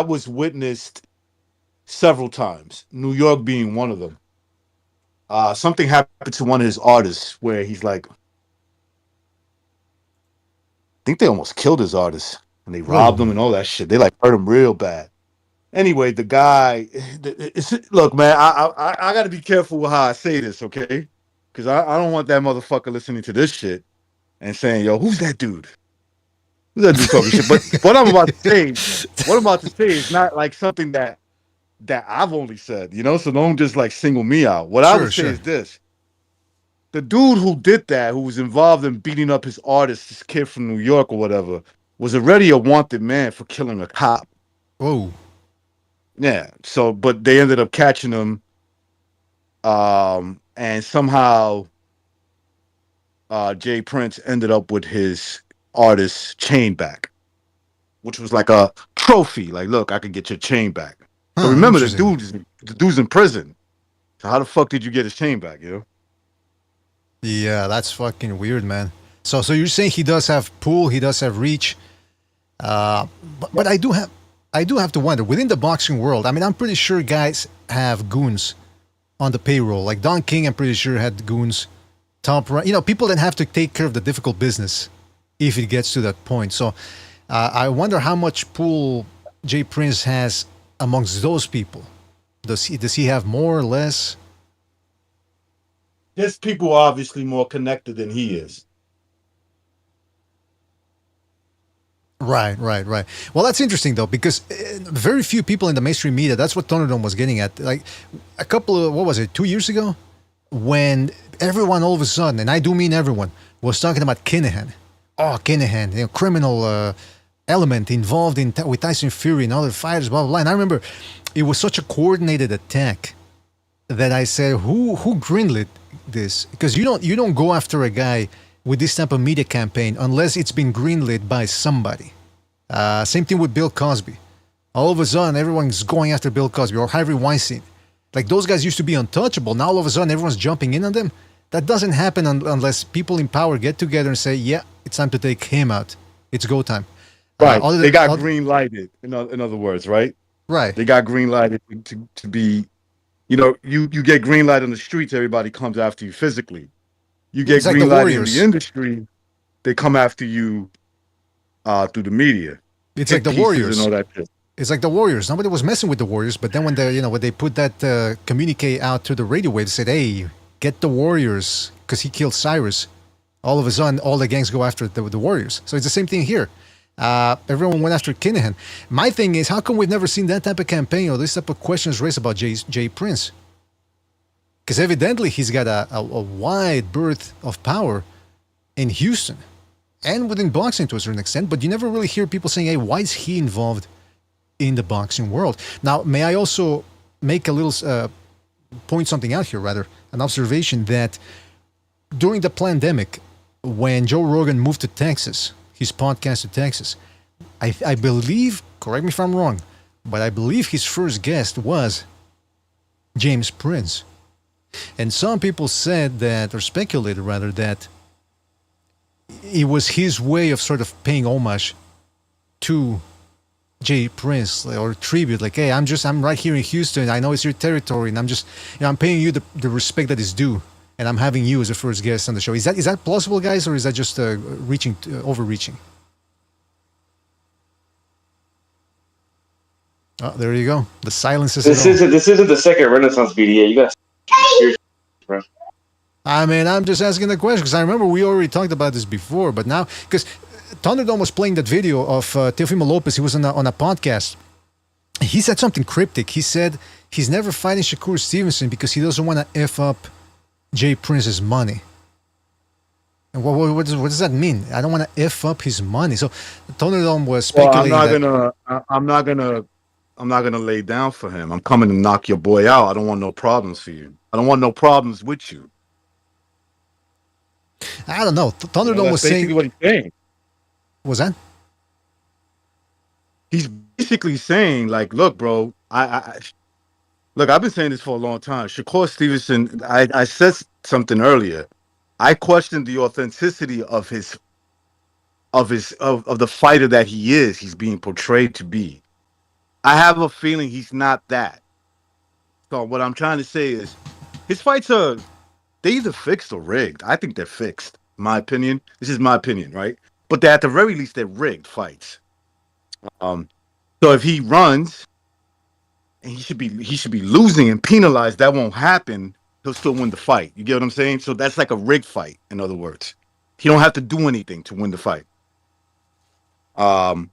was witnessed several times. New York being one of them. Something happened to one of his artists where he's like, I think they almost killed his artist, and they robbed him and all that shit. They like hurt him real bad. Anyway, the guy, look, man, I got to be careful with how I say this, okay? Because I don't want that motherfucker listening to this shit and saying, yo, who's that dude? Who's that dude talking shit? But what I'm about to say is not like something that I've only said, so don't just like single me out. What I would say is this. The dude who did that, who was involved in beating up his artist, this kid from New York or whatever, was already a wanted man for killing a cop. Oh. Yeah. So, but they ended up catching him. And somehow Jay Prince ended up with his artist's chain back, which was like a trophy. Like, look, I can get your chain back. So remember, the dude's in prison. So how the fuck did you get his chain back, Yeah, that's fucking weird, man. So you're saying he does have pull, he does have reach, but I do have to wonder, within the boxing world. I mean, I'm pretty sure guys have goons on the payroll. Like Don King, I'm pretty sure had goons. Top right, people that have to take care of the difficult business if it gets to that point. So I wonder how much pull Jay Prince has amongst those people? Does he have more or less? His people are obviously more connected than he is. Right. Well, that's interesting though, because very few people in the mainstream media. That's what Thunderdome was getting at. Like a couple of, what was it, 2 years ago, when everyone all of a sudden, and I do mean everyone, was talking about Kinahan. Oh, Kinahan, criminal element involved with Tyson Fury and other fighters, blah blah blah. And I remember it was such a coordinated attack that I said, who greenlit this? Because you don't go after a guy with this type of media campaign unless it's been greenlit by somebody. Same thing with Bill Cosby. All of a sudden, everyone's going after Bill Cosby or Harvey Weinstein. Like, those guys used to be untouchable. Now all of a sudden, everyone's jumping in on them. That doesn't happen unless people in power get together and say, yeah, it's time to take him out. It's go time. Right. They got green lighted, in other words, right? Right. They got green lighted to be, you get green light on the streets, everybody comes after you physically. You get green light in the industry, they come after you through the media. It's like the Warriors. And all that shit. It's like the Warriors. Nobody was messing with the Warriors, but then when they put that communique out to the radio wave, they said, "Hey, get the Warriors," because he killed Cyrus. All of a sudden, all the gangs go after the Warriors. So it's the same thing here. Everyone went after Kinahan. My thing is, how come we've never seen that type of campaign or this type of questions raised about Jay Prince? Because evidently he's got a wide berth of power in Houston and within boxing to a certain extent, but you never really hear people saying, hey, why is he involved in the boxing world? Now, may I also make a little, point something out here, rather, an observation that during the pandemic, when Joe Rogan moved to Texas, his podcast to Texas, I believe, correct me if I'm wrong, but I believe his first guest was James Prince. And some people said that, or speculated rather, that it was his way of sort of paying homage to Jay Prince, or tribute, like, hey, I'm right here in Houston, I know it's your territory, and I'm just, I'm paying you the respect that is due, and I'm having you as a first guest on the show. Is that plausible, guys, or is that just overreaching? Oh, there you go. The silence is. This isn't the second Renaissance BDA. You guys. Bro. I mean, I'm just asking the question because I remember we already talked about this before, but now, because Thunderdome was playing that video of Teofimo Lopez, he was on a podcast. He said something cryptic. He said he's never fighting Shakur Stevenson because he doesn't want to F up Jay Prince's money. And what does that mean? I don't want to F up his money. So Thunderdome was speculating. Well, I'm not gonna lay down for him. I'm coming to knock your boy out. I don't want no problems for you. I don't want no problems with you. I don't know. Thunderdome was saying what he's saying. Was that? He's basically saying, like, look, bro, look, I've been saying this for a long time. Shakur Stevenson, I said something earlier. I questioned the authenticity of the fighter that he is. He's being portrayed to be. I have a feeling he's not that. So what I'm trying to say is, his fights they either fixed or rigged. I think they're fixed. My opinion. This is my opinion, right? But at the very least, they're rigged fights. So if he runs, and he should be losing and penalized, that won't happen. He'll still win the fight. You get what I'm saying? So that's like a rigged fight. In other words, he don't have to do anything to win the fight. And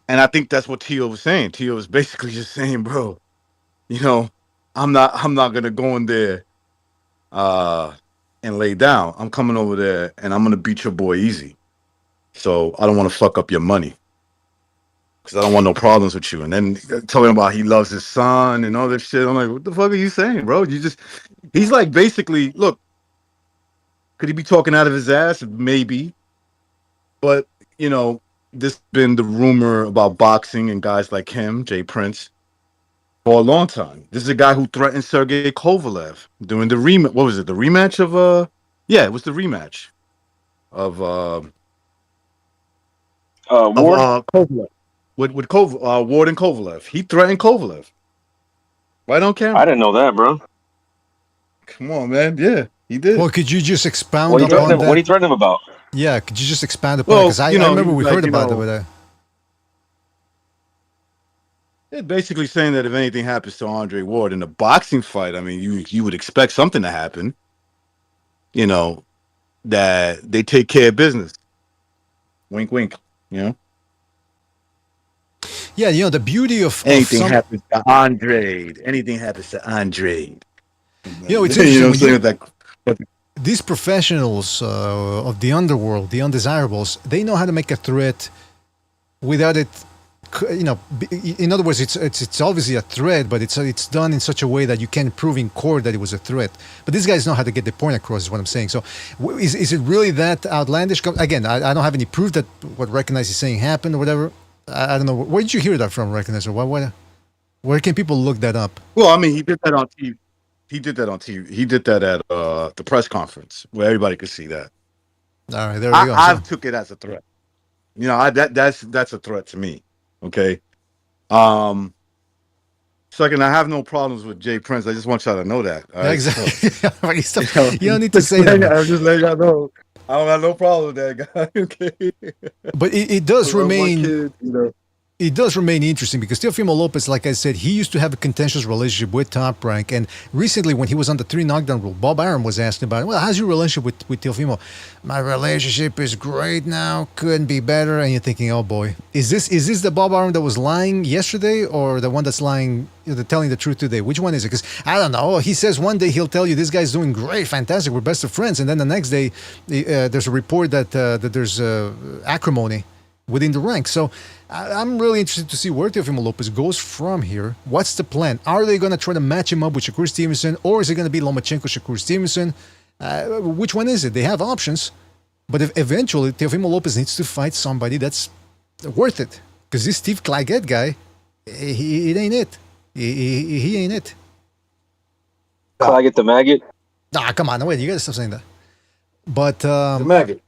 I think that's what Teo was saying. Teo was basically just saying, bro, I'm not gonna go in there and lay down. I'm coming over there and I'm gonna beat your boy easy. So I don't want to fuck up your money. Because I don't want no problems with you. And then telling about he loves his son and all this shit. I'm like, what the fuck are you saying, bro? He's like, basically, look, could he be talking out of his ass? Maybe. But, this has been the rumor about boxing and guys like him, Jay Prince, for a long time. This is a guy who threatened Sergey Kovalev during the rematch. What was it? The rematch of yeah, it was the rematch of Ward? Kovalev. With Ward and Kovalev. He threatened Kovalev. Right on camera. I didn't know that, bro. Come on, man. Yeah, he did. Well, could you just expound upon that? What did he threaten him about? Yeah, could you just expand upon it? Because I remember we heard about it with that. It's basically saying that if anything happens to Andre Ward in a boxing fight, I mean, you would expect something to happen. You know, that they take care of business. Wink, wink. You know. Yeah, the beauty of Anything happens to Andre. Anything happens to Andre. It's interesting. These professionals of the underworld, the undesirables, they know how to make a threat without it. In other words, it's obviously a threat, but it's done in such a way that you can't prove in court that it was a threat. But these guys know how to get the point across, is what I'm saying. So, is it really that outlandish? Again, I don't have any proof that what Recognize is saying happened or whatever. I don't know. Where did you hear that from, Recognize? Or where can people look that up? Well, I mean, he did that on TV. He did that on TV. He did that at the press conference where everybody could see that. All right, there we go. I took it as a threat. That's a threat to me. Okay. Second, I have no problems with Jay Prince. I just want y'all to know that. Right? Exactly. You don't need to say that. I'm just letting y'all know. I don't have no problem with that guy. Okay. But it does remain. It does remain interesting because Teofimo Lopez, like I said, he used to have a contentious relationship with Top Rank. And recently, when he was on the 3 knockdown rule, Bob Arum was asking about, well, how's your relationship with Teofimo? My relationship is great now. Couldn't be better. And you're thinking, oh boy, is this the Bob Arum that was lying yesterday or the one that's lying, telling the truth today? Which one is it? Because I don't know. He says one day he'll tell you this guy's doing great, fantastic, we're best of friends. And then the next day, there's a report that there's acrimony within the ranks. So I'm really interested to see where Teofimo Lopez goes from here. What's the plan? Are they going to try to match him up with Shakur Stevenson, or is it going to be Lomachenko, Shakur Stevenson? Which one is it? They have options, but eventually Teofimo Lopez needs to fight somebody that's worth it. Because this Steve Claggett guy, it ain't it. He ain't it. Claggett the maggot? Nah, come on, wait, you got to stop saying that. But the maggot.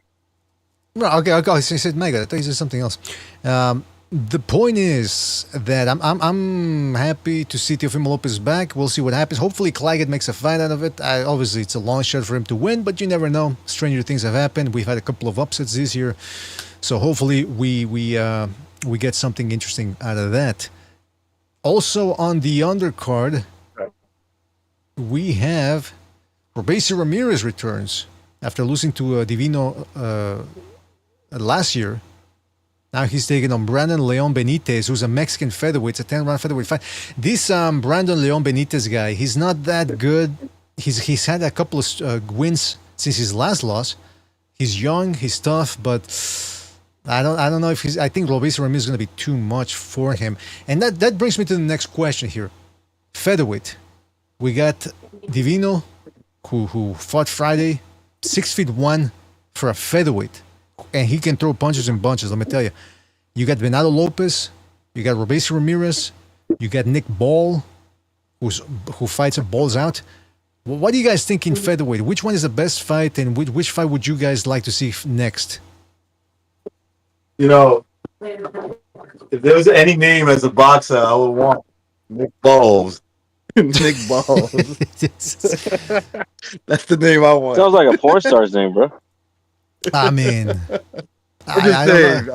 Okay. He said maggot. I thought he said something else. The point is that I'm happy to see Teofimo Lopez back. We'll see what happens. Hopefully, Claggett makes a fight out of it. Obviously, it's a long shot for him to win, but you never know. Stranger things have happened. We've had a couple of upsets this year, so hopefully we get something interesting out of that. Also on the undercard, we have Robeisy Ramirez returns after losing to Divino last year. Now he's taking on Brandon Leon Benitez, who's a Mexican featherweight. It's a 10-round featherweight fight. This Brandon Leon Benitez guy, he's not that good. He's had a couple of wins since his last loss. He's young, he's tough, but I don't know if he's. I think Robeisy Ramirez is going to be too much for him. And that brings me to the next question here. Featherweight. We got Divino, who fought Friday, 6'1" for a featherweight. And he can throw punches and bunches, let me tell you. You got Venado Lopez, you got Robeisy Ramirez, you got Nick Ball, who fights and balls out. What do you guys think in featherweight? Which one is the best fight, and which fight would you guys like to see next? You know, if there was any name as a boxer, I would want Nick Balls. Nick Balls. That's the name I want. Sounds like a porn star's name, bro. I mean, I'm just saying,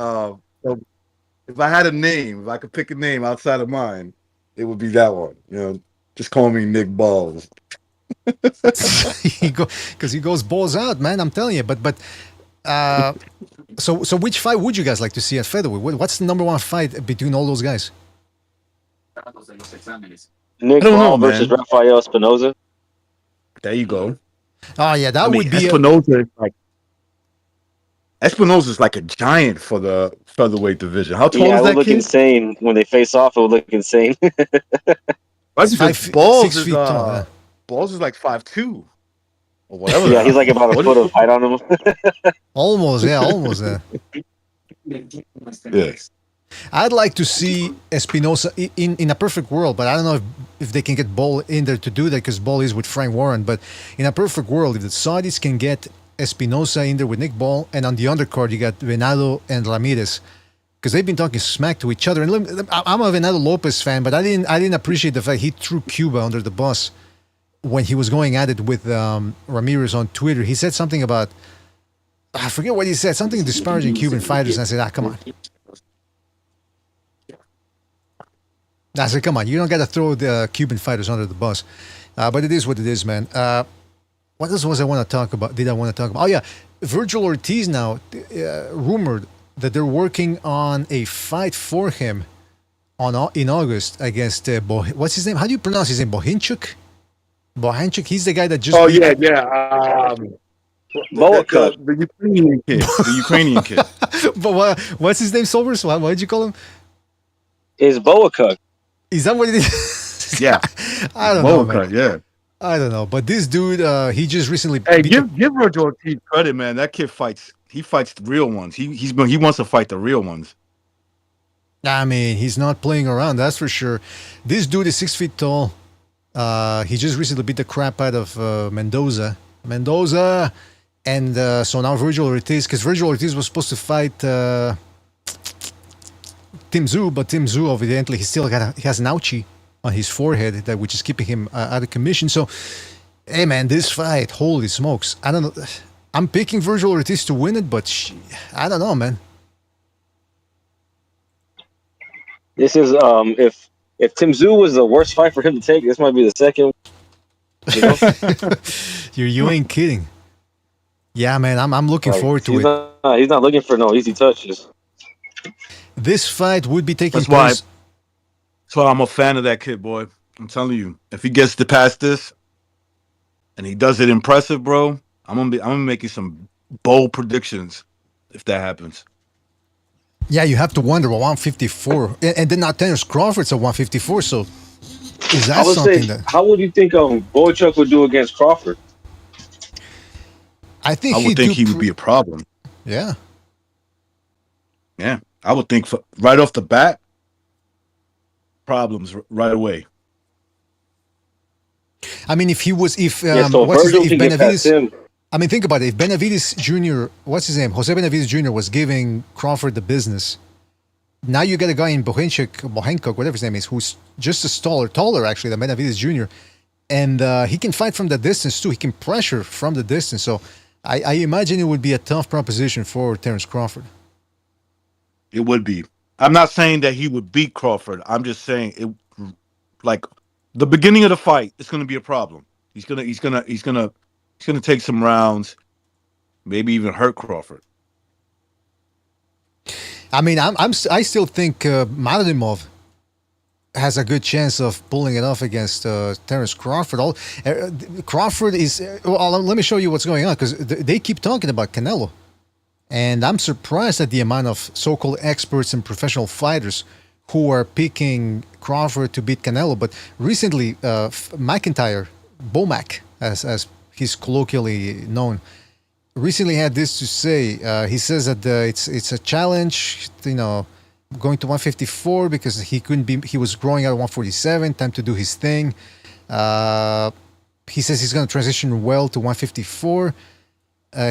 if I had a name, if I could pick a name outside of mine, it would be that one. You know, just call me Nick Balls. Because he goes balls out, man. I'm telling you. But so which fight would you guys like to see at featherweight? What's the number one fight between all those guys? Nick Ball versus Rafael Espinoza. There you go. Oh yeah, that would be Espinoza's like a giant for the featherweight division. How tall is that kid? It would look insane when they face off. It would look insane. Balls is tall, Balls is like 5'2" or whatever. Yeah, he's like about a foot of height on him. Almost there. Yes. I'd like to see Espinoza in a perfect world, but I don't know if they can get Ball in there to do that because Ball is with Frank Warren. But in a perfect world, if the Saudis can get Espinoza in there with Nick Ball, and on the undercard you got Venado and Ramirez, because they've been talking smack to each other. And I'm a Venado Lopez fan, but I didn't appreciate the fact he threw Cuba under the bus when he was going at it with Ramirez on Twitter. He said something about, I forget what he said, something disparaging Cuban fighters, and I said, come on. I said, come on, you don't got to throw the Cuban fighters under the bus. But it is what it is, man. What else was I want to talk about? Did I want to talk about? Oh, yeah. Virgil Ortiz now, rumored that they're working on a fight for him in August against, what's his name? How do you pronounce his name? Bohinchuk? He's the guy that just... Oh, yeah. The Ukrainian kid. The Ukrainian kid. But what's his name, Sobers? What did you call him? Is Boakuk. Is that what it is? Yeah. I don't know, Boakuk, man. yeah. I don't know. But this dude, he just recently... Hey, give Virgil Ortiz credit, man. That kid fights. He fights the real ones. He wants to fight the real ones. I mean, he's not playing around, that's for sure. This dude is 6 feet tall. He just recently beat the crap out of Mendoza. And so now Virgil Ortiz, because Virgil Ortiz was supposed to fight Tim Tszyu, but Tim Tszyu, evidently, he has an ouchie on his forehead, which is keeping him out of commission. So, hey, man, this fight, holy smokes. I don't know. I'm picking Virgil Ortiz to win it, but I don't know, man. This is if Tim Tszyu was the worst fight for him to take, this might be the second. You know? You ain't kidding. Yeah, man, I'm looking forward to it. He's not looking for no easy touches. This fight would be taking That's place. why I'm a fan of that kid, boy. I'm telling you, if he gets to past this and he does it impressive, bro, I'm gonna be making some bold predictions if that happens. Yeah, you have to wonder, 154. And then now Terence Crawford's at 154, so is that something that... How would you think Boychuk would do against Crawford? I would think he would be a problem. Yeah. Yeah. I would think right off the bat, problems right away. I mean, if Virgil can get past him. I mean, think about it. If Benavides Jr., what's his name? Jose Benavides Jr. was giving Crawford the business. Now you get a guy in Bohinchuk, whatever his name is, who's just as taller actually than Benavides Jr. And he can fight from the distance too. He can pressure from the distance. So I imagine it would be a tough proposition for Terence Crawford. It would be. I'm not saying that he would beat Crawford. I'm just saying it. Like the beginning of the fight, it's going to be a problem. He's gonna take some rounds, maybe even hurt Crawford. I mean, I still think Madrimov has a good chance of pulling it off against Terence Crawford. Crawford is... Well, let me show you what's going on, because they keep talking about Canelo. And I'm surprised at the amount of so-called experts and professional fighters who are picking Crawford to beat Canelo. But recently, McIntyre, Bomac, as he's colloquially known, recently had this to say. He says that it's a challenge, going to 154 because he was growing out of 147, time to do his thing. He says he's going to transition well to 154.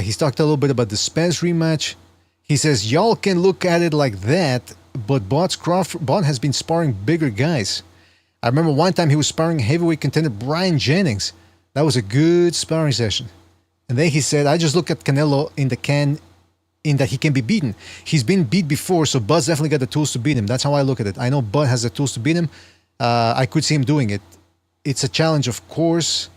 He's talked a little bit about the Spence rematch. He says, y'all can look at it like that, but Bond has been sparring bigger guys. I remember one time he was sparring heavyweight contender Brian Jennings. That was a good sparring session. And then he said, I just look at Canelo in that he can be beaten. He's been beat before, so Bud's definitely got the tools to beat him. That's how I look at it. I know Bud has the tools to beat him. I could see him doing it. It's a challenge, of course.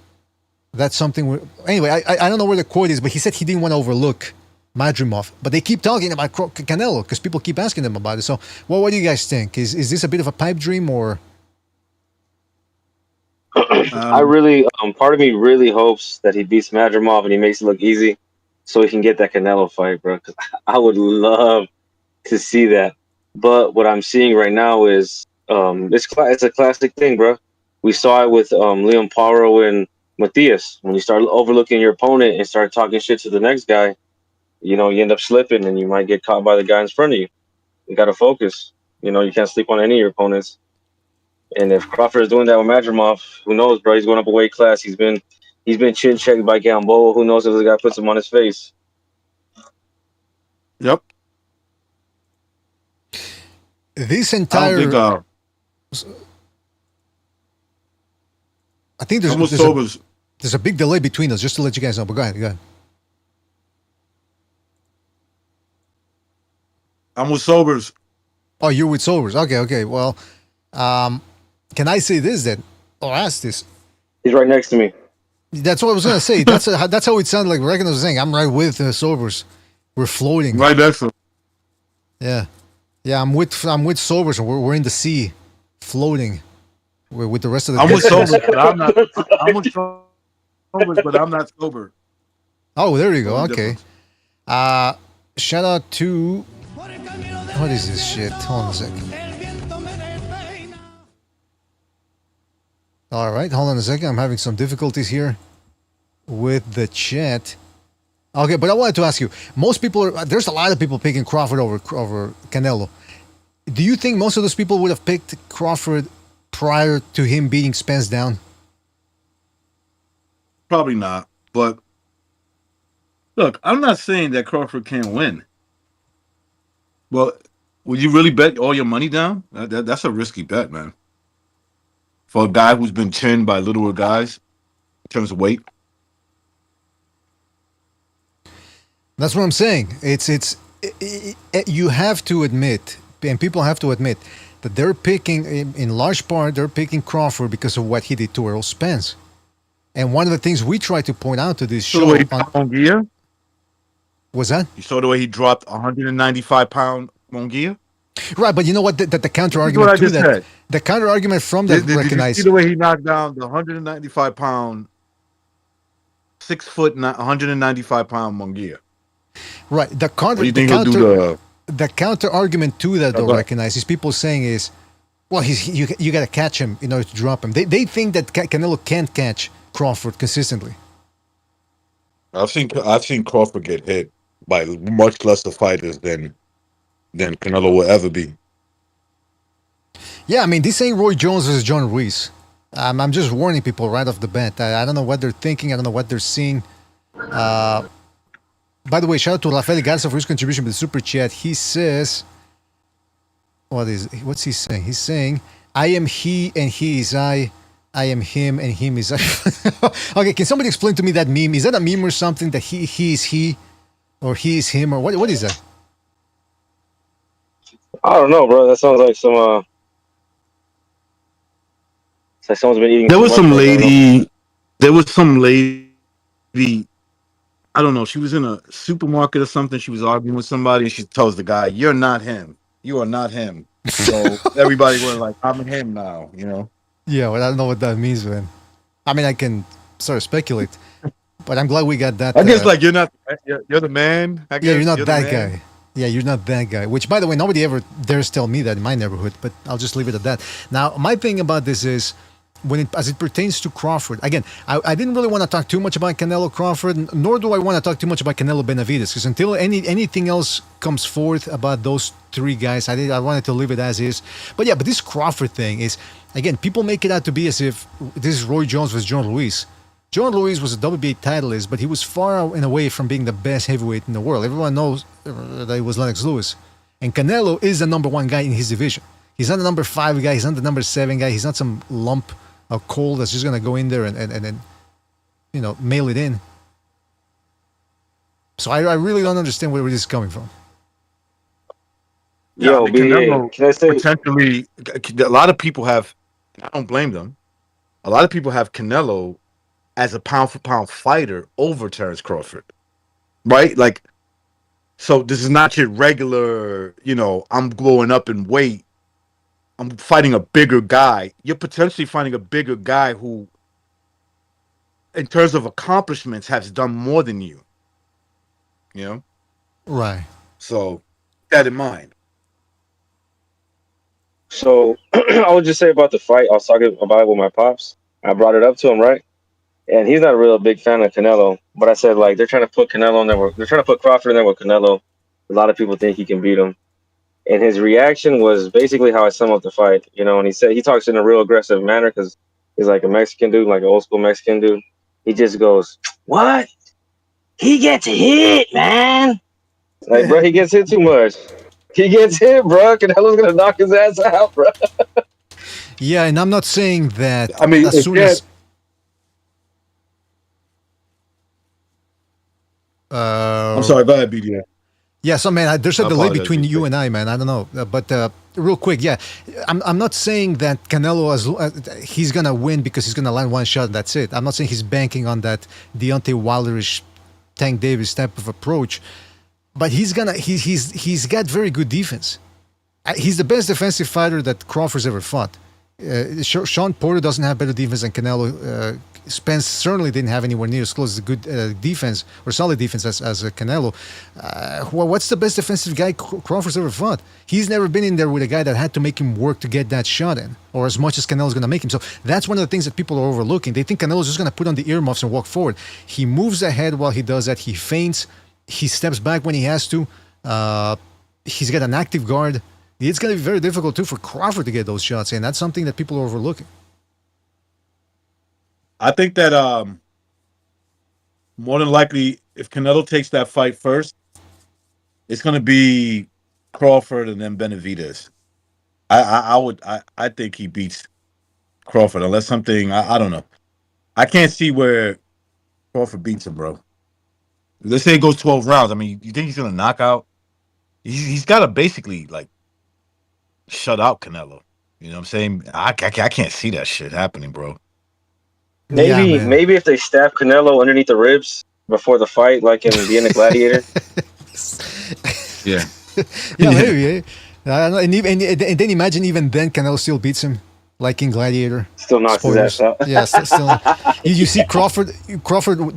That's something... Anyway, I don't know where the quote is, but he said he didn't want to overlook Madrimov. But they keep talking about Canelo because people keep asking them about it. So, what do you guys think? Is this a bit of a pipe dream or... I really, part of me really hopes that he beats Madrimov and he makes it look easy so he can get that Canelo fight, bro. 'Cause I would love to see that. But what I'm seeing right now is it's a classic thing, bro. We saw it with Leon Paro and Matthias. When you start overlooking your opponent and start talking shit to the next guy, you end up slipping and you might get caught by the guy in front of you. You got to focus. You can't sleep on any of your opponents. And if Crawford is doing that with Madrimov, who knows, bro? He's going up a weight class. He's been chin checked by Gamboa. Who knows if the guy puts him on his face? Yep. This entire... I think there's a big delay between us, just to let you guys know. But go ahead. I'm with Sobers. Oh, you're with Sobers. Okay. Well, can I say this then? Or ask this? He's right next to me. That's what I was gonna say. That's how it sounded like. Reckon was saying, "I'm right with sobers. We're floating." Right next to him. Yeah, yeah. I'm with sobers, and we're in the sea, floating. We're with the rest of the. I'm with sobers, but I'm not. I'm with sobers, but I'm not sober. Oh, there you go. Okay. Shout out to. What is this shit? Hold on a second. All right, hold on a second. I'm having some difficulties here with the chat. Okay, but I wanted to ask you. Most people there's a lot of people picking Crawford over Canelo. Do you think most of those people would have picked Crawford prior to him beating Spence down? Probably not. But look, I'm not saying that Crawford can't win. Well, would you really bet all your money down? That's a risky bet, man. For a guy who's been chinned by littler guys in terms of weight. That's what I'm saying. You have to admit, and people have to admit, that they're picking, in large part, they're picking Crawford because of what he did to Errol Spence. And one of the things we try to point out to this show Munguia? Was that? You saw the way he dropped 195-pound Munguia? Right, but you know what? The counter argument to that. Said. The counter argument from that recognized. Did you see the way he knocked down the 195-pound, 6 foot, 195-pound Munguia? Right. The counter. The counter argument to that, though, recognizes people saying is, well, you got to catch him in order to drop him. They think that Canelo can't catch Crawford consistently. I've seen Crawford get hit by much lesser fighters than Canelo will ever be. Yeah, I mean, this ain't Roy Jones versus John Ruiz. I'm just warning people right off the bat. I don't know what they're thinking. I don't know what they're seeing. By the way, shout out to Rafael Garza for his contribution with the super chat. He says, what's he saying? He's saying, I am he and he is I am him and him is I. Okay, can somebody explain to me that meme? Is that a meme or something that he is he or he is him or what is that? I don't know, bro. That sounds like some it's like someone's been eating. There was some lady. I don't know. She was in a supermarket or something. She was arguing with somebody, and she tells the guy, "You're not him. You are not him." So everybody was like, "I'm him now," you know. Yeah, well, I don't know what that means, man. I mean, I can sort of speculate, but I'm glad we got that. I guess like you're the man. I guess you're not that guy. Yeah, you're not that guy. Which, by the way, nobody ever dares tell me that in my neighborhood. But I'll just leave it at that. Now, my thing about this is, as it pertains to Crawford, again, I didn't really want to talk too much about Canelo Crawford, nor do I want to talk too much about Canelo Benavidez, because until anything else comes forth about those three guys, I wanted to leave it as is. But yeah, but this Crawford thing is, again, people make it out to be as if this is Roy Jones versus John Ruiz. John Ruiz was a WBA titleist, but he was far and away from being the best heavyweight in the world. Everyone knows that it was Lennox Lewis. And Canelo is the number one guy in his division. He's not the number 5 guy. He's not the number 7 guy. He's not some lump of coal that's just going to go in there and mail it in. So I really don't understand where this is coming from. Yo, Canelo, can I say potentially, a lot of people have, I don't blame them, a lot of people have Canelo as a pound-for-pound fighter over Terence Crawford, right? Like, so this is not your regular, I'm blowing up in weight. I'm fighting a bigger guy. You're potentially fighting a bigger guy who, in terms of accomplishments, has done more than you. You know? Right. So, keep that in mind. So, I would just say about the fight, I was talking about it with my pops. I brought it up to him, right? And he's not a real big fan of Canelo. But I said, like, they're trying to put Canelo in there. They're trying to put Crawford in there with Canelo. A lot of people think he can beat him. And his reaction was basically how I sum up the fight. And he said he talks in a real aggressive manner because he's like a Mexican dude, like an old school Mexican dude. He just goes, "What? He gets hit, man." Like, bro, he gets hit too much. He gets hit, bro. Canelo's going to knock his ass out, bro. Yeah, and I'm not saying that I mean, as soon as... I'm sorry, go ahead, BDA. Yeah, so man, there's a delay apologize, between you Big. and I, man. I don't know, but real quick, yeah, I'm not saying that Canelo he's gonna win because he's gonna land one shot and that's it. I'm not saying he's banking on that Deontay Wilderish, Tank Davis type of approach, but he's got very good defense. He's the best defensive fighter that Crawford's ever fought. Sean Porter doesn't have better defense than Canelo. Spence certainly didn't have anywhere near as close as a good defense or solid defense as Canelo. What's the best defensive guy Crawford's ever fought? He's never been in there with a guy that had to make him work to get that shot in, or as much as Canelo's going to make him. So that's one of the things that people are overlooking. They think Canelo's just going to put on the earmuffs and walk forward. He moves ahead while he does that. He feints. He steps back when he has to. He's got an active guard. It's going to be very difficult, too, for Crawford to get those shots in. That's something that people are overlooking. I think that more than likely, if Canelo takes that fight first, it's going to be Crawford and then Benavidez. I think he beats Crawford unless something I don't know. I can't see where Crawford beats him, bro. Let's say it goes 12 rounds. I mean, you think he's going to knock out? He's got to basically like shut out Canelo. You know what I'm saying? I can't see that shit happening, bro. Maybe if they stab Canelo underneath the ribs before the fight, like in the end of Gladiator. Yeah. Yeah, maybe. And then imagine even then Canelo still beats him, like in Gladiator. Still knocks his ass out. Yeah, still. You see Crawford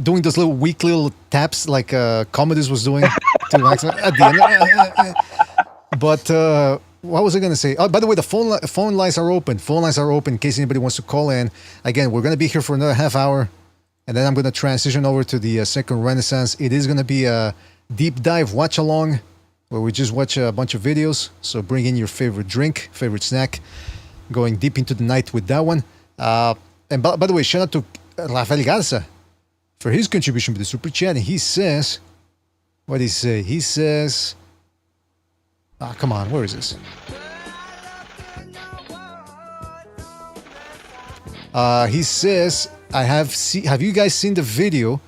doing those little weak little taps like Commodus was doing to Max at the end. But what was I going to say? Oh, by the way, the phone lines are open. Phone lines are open in case anybody wants to call in. Again, we're going to be here for another half hour, and then I'm going to transition over to the second Renaissance. It is going to be a deep dive watch along where we just watch a bunch of videos. So bring in your favorite drink, favorite snack, going deep into the night with that one. And by the way, shout out to Rafael Garza for his contribution with the super chat. And he says, what did he say? He says, come on, where is this? He says, have you guys seen the video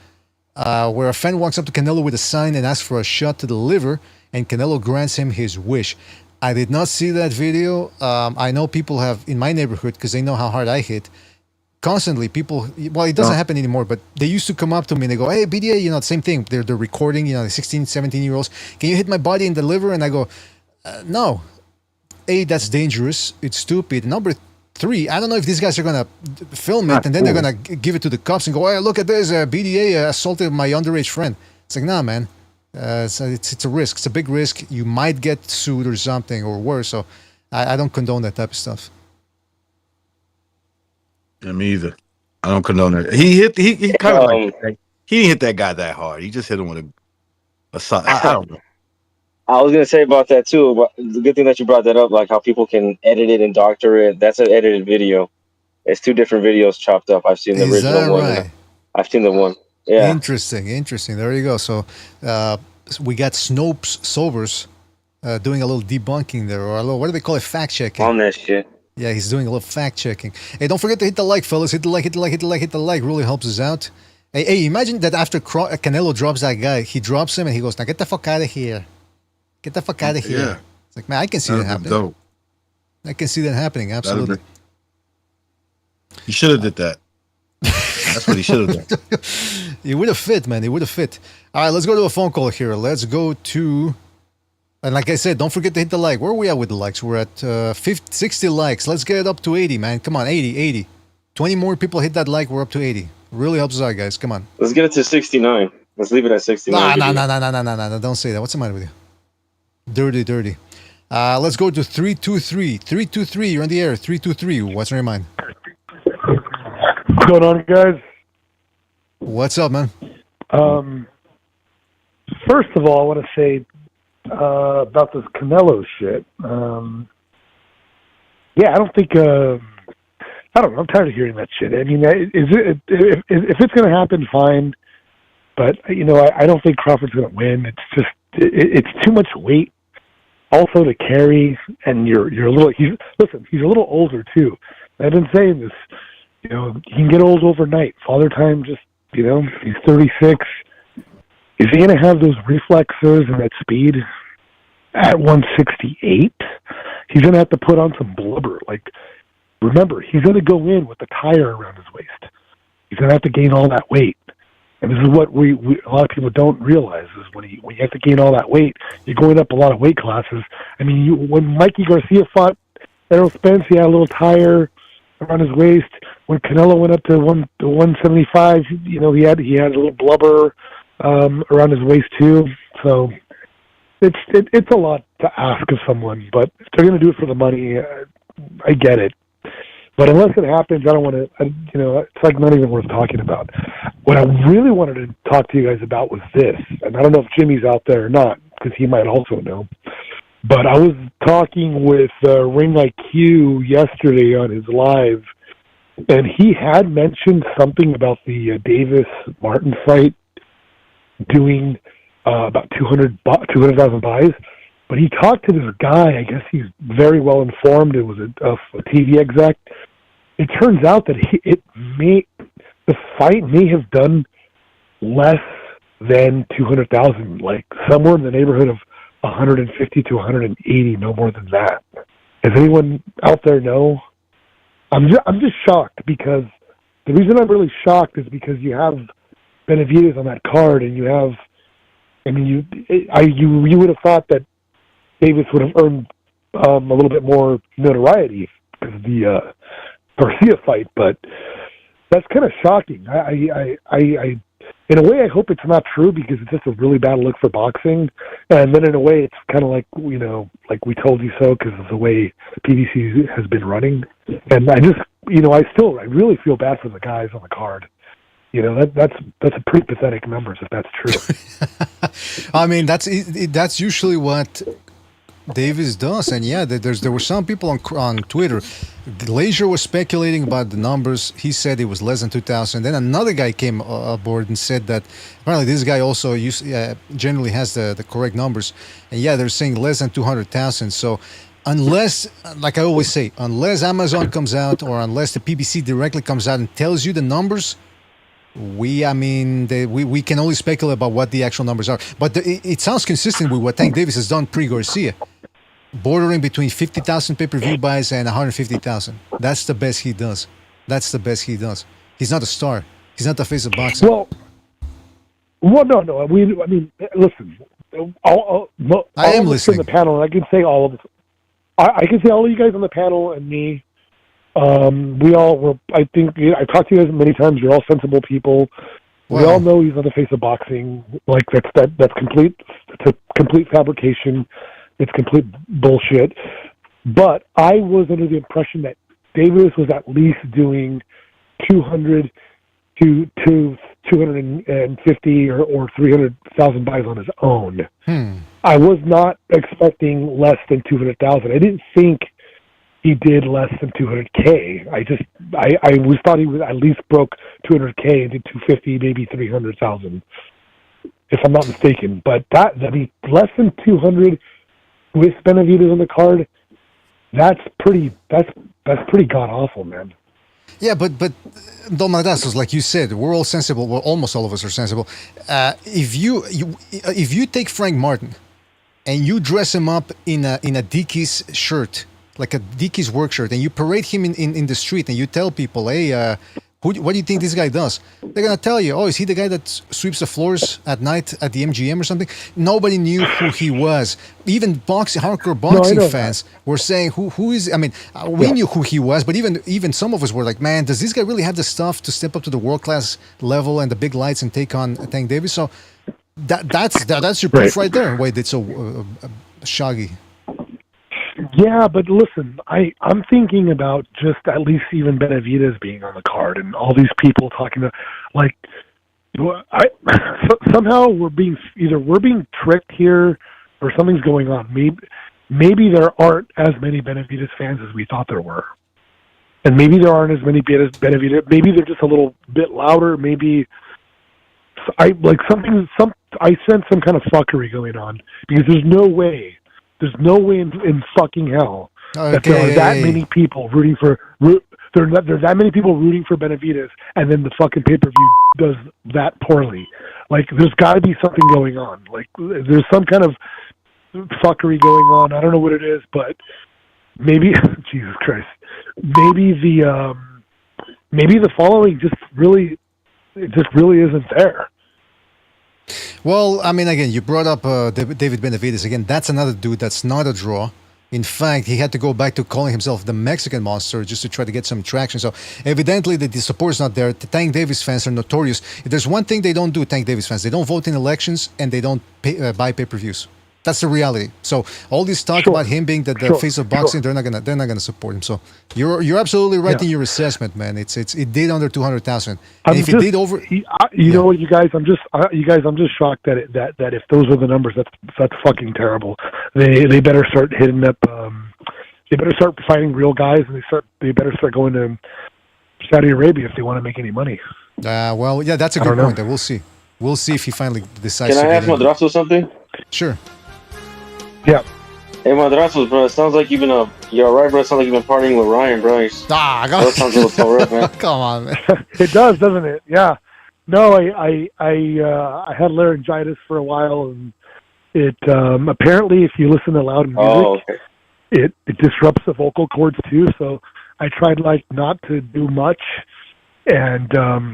where a fan walks up to Canelo with a sign and asks for a shot to the liver, and Canelo grants him his wish? I did not see that video. I know people have, in my neighborhood, because they know how hard I hit, constantly people, well, it doesn't happen anymore, but they used to come up to me and they go, hey, BDA, the same thing. They're recording, the 16, 17-year-olds. Can you hit my body in the liver? And I go, no. A, that's dangerous. It's stupid. Number 3, I don't know if these guys are going to film it and then they're going to give it to the cops and go, hey, look at this. BDA assaulted my underage friend. It's like, nah, man. It's a risk. It's a big risk. You might get sued or something or worse. So I don't condone that type of stuff. Yeah, me either. I don't condone it. He kind of like, he didn't hit that guy that hard. He just hit him with a I don't know. I was gonna say about that too. But the good thing that you brought that up, like how people can edit it and doctor it. That's an edited video. It's 2 different videos chopped up. I've seen the original one. Right? I've seen the one. Yeah. Interesting. There you go. So we got Snopes Sobers doing a little debunking there, or a little, what do they call it? Fact checking. On that shit. Yeah, he's doing a little fact checking. Hey, don't forget to hit the like, fellas. Hit the like. Really helps us out. Hey, imagine that after Canelo drops that guy, he drops him and he goes, now get the fuck out of here. Get the fuck out of here. Yeah. It's like, man, I can see that happening. Dope. I can see that happening, absolutely. He should have did that. That's what he should have done. It would have fit, man. It would have fit. All right, let's go to a phone call here. Let's go to... And like I said, don't forget to hit the like. Where are we at with the likes? We're at 60 likes. Let's get it up to 80, man. Come on, 80. 20 more people hit that like. We're up to 80. Really helps us out, guys. Come on. Let's get it to 69. Let's leave it at 69. Nah. Don't say that. What's the matter with you? Dirty. Let's go to 323. 323, you're on the air. 323, what's on your mind? What's going on, guys? What's up, man? First of all, I want to say about this Canelo shit. Yeah, I don't think... I don't know. I'm tired of hearing that shit. I mean, if it's going to happen, fine. But, I don't think Crawford's going to win. It's just... It's too much weight also to carry, and you're a little... He's a little older, too. I've been saying this. He can get old overnight. Father Time just, he's 36. Is he going to have those reflexes and that speed at 168? He's going to have to put on some blubber. Like, remember, he's going to go in with the tire around his waist. He's going to have to gain all that weight. And this is what we a lot of people don't realize is when you have to gain all that weight, you're going up a lot of weight classes. I mean, when Mikey Garcia fought Errol Spence, he had a little tire around his waist. When Canelo went up to 175, you know, he had a little blubber around his waist too. So it's a lot to ask of someone, but if they're going to do it for the money, I get it. But unless it happens, I don't want to, you know, it's like not even worth talking about. What I really wanted to talk to you guys about was this, and I don't know if Jimmy's out there or not, because he might also know. But I was talking with Ring IQ yesterday on his live, and he had mentioned something about the Davis-Martin fight doing about 200,000 buys. But he talked to this guy, I guess he's very well informed, it was a TV exec. It turns out that the fight may have done less than 200,000, like somewhere in the neighborhood of 150 to 180, no more than that. Does anyone out there know? I'm just shocked, because the reason I'm really shocked is because you have Benavidez on that card, and you have, I mean, you would have thought that Davis would have earned a little bit more notoriety because of the Garcia fight, but that's kind of shocking. I in a way, I hope it's not true, because it's just a really bad look for boxing. And then in a way, it's kind of like, you know, like we told you so, because of the way PBC has been running. And I just, you know, I really feel bad for the guys on the card. You know, that's a pretty pathetic numbers if that's true. I mean, that's usually what Davis does, and yeah, there were some people on Twitter. Glazier was speculating about the numbers. He said it was less than 2,000. Then another guy came aboard and said that apparently this guy also generally has the correct numbers. And yeah, they're saying less than 200,000. So unless, like I always say, unless Amazon comes out or unless the PBC directly comes out and tells you the numbers, we can only speculate about what the actual numbers are. But it sounds consistent with what Tank Davis has done pre-Garcia. Bordering between 50,000 pay-per-view buys and 150,000. That's the best he does. He's not a star. He's not the face of boxing. Well, no. I mean, listen. I am listening. On the panel, and I can say all of this. I can say all of you guys on the panel and me. We all were. I think I talked to you guys many times. You're all sensible people. Wow. We all know he's on the face of boxing. Like that's complete. It's a complete fabrication. It's complete bullshit. But I was under the impression that Davis was at least doing 200 to 250 or 300,000 buys on his own. I was not expecting less than 200,000. I didn't think he did less than 200K. I always thought he was at least broke 200K and did 250, maybe 300,000, if I'm not mistaken. But less than 200 with Benavidez on the card, that's pretty god awful, man. Yeah, but Domadas, like you said, we're all sensible. Well, almost all of us are sensible. If you take Frank Martin and you dress him up in a Dickies shirt, like a Dickies work shirt, and you parade him in the street, and you tell people, hey, what do you think this guy does? They're gonna tell you, oh, is he the guy that sweeps the floors at night at the MGM or something? Nobody knew who he was. Even hardcore boxing fans were saying, who is? I mean, we knew who he was, but even some of us were like, man, does this guy really have the stuff to step up to the world class level and the big lights and take on Tank Davis? So that's your proof right there. Why it's so shaggy. Yeah, but listen, I'm thinking about just at least even Benavidez being on the card and all these people talking to, like, somehow we're being tricked here or something's going on. Maybe there aren't as many Benavidez fans as we thought there were. And maybe there aren't as many Benavidez. Maybe they're just a little bit louder. Maybe I sense some kind of fuckery going on, because there's no way in fucking hell that there are that many people rooting there's that many people rooting for Benavidez, and then the fucking pay-per-view does that poorly. Like, there's got to be something going on. Like, there's some kind of fuckery going on. I don't know what it is, but maybe Jesus Christ, maybe the following just really isn't there. Well, I mean, again, you brought up David Benavidez again. That's another dude that's not a draw. In fact, he had to go back to calling himself the Mexican Monster just to try to get some traction. So evidently the support's not there. The Tank Davis fans are notorious. If there's one thing they don't do, Tank Davis fans, they don't vote in elections and they don't buy pay-per-views. That's the reality. So all this talk about him being the face of boxing, they're not gonna support him. So you're absolutely right in your assessment, man. It did under 200,000. And if it did over, you know what, you guys, I'm just shocked that if those are the numbers, that's fucking terrible. They better start hitting up. They better start fighting real guys, and they better start going to Saudi Arabia if they want to make any money. Well, yeah, that's a good point. We'll see. We'll see if he finally decides. Can I ask Madrazo something? Sure. Yeah. Hey, Madrazo, bro. It sounds like you're alright, bro. It sounds like you've been partying with Ryan, bro. That sounds a little tore up, man. Come on, man. It does, doesn't it? Yeah. No, I had laryngitis for a while, and it apparently, if you listen to loud music, it disrupts the vocal cords too. So I tried not to do much, and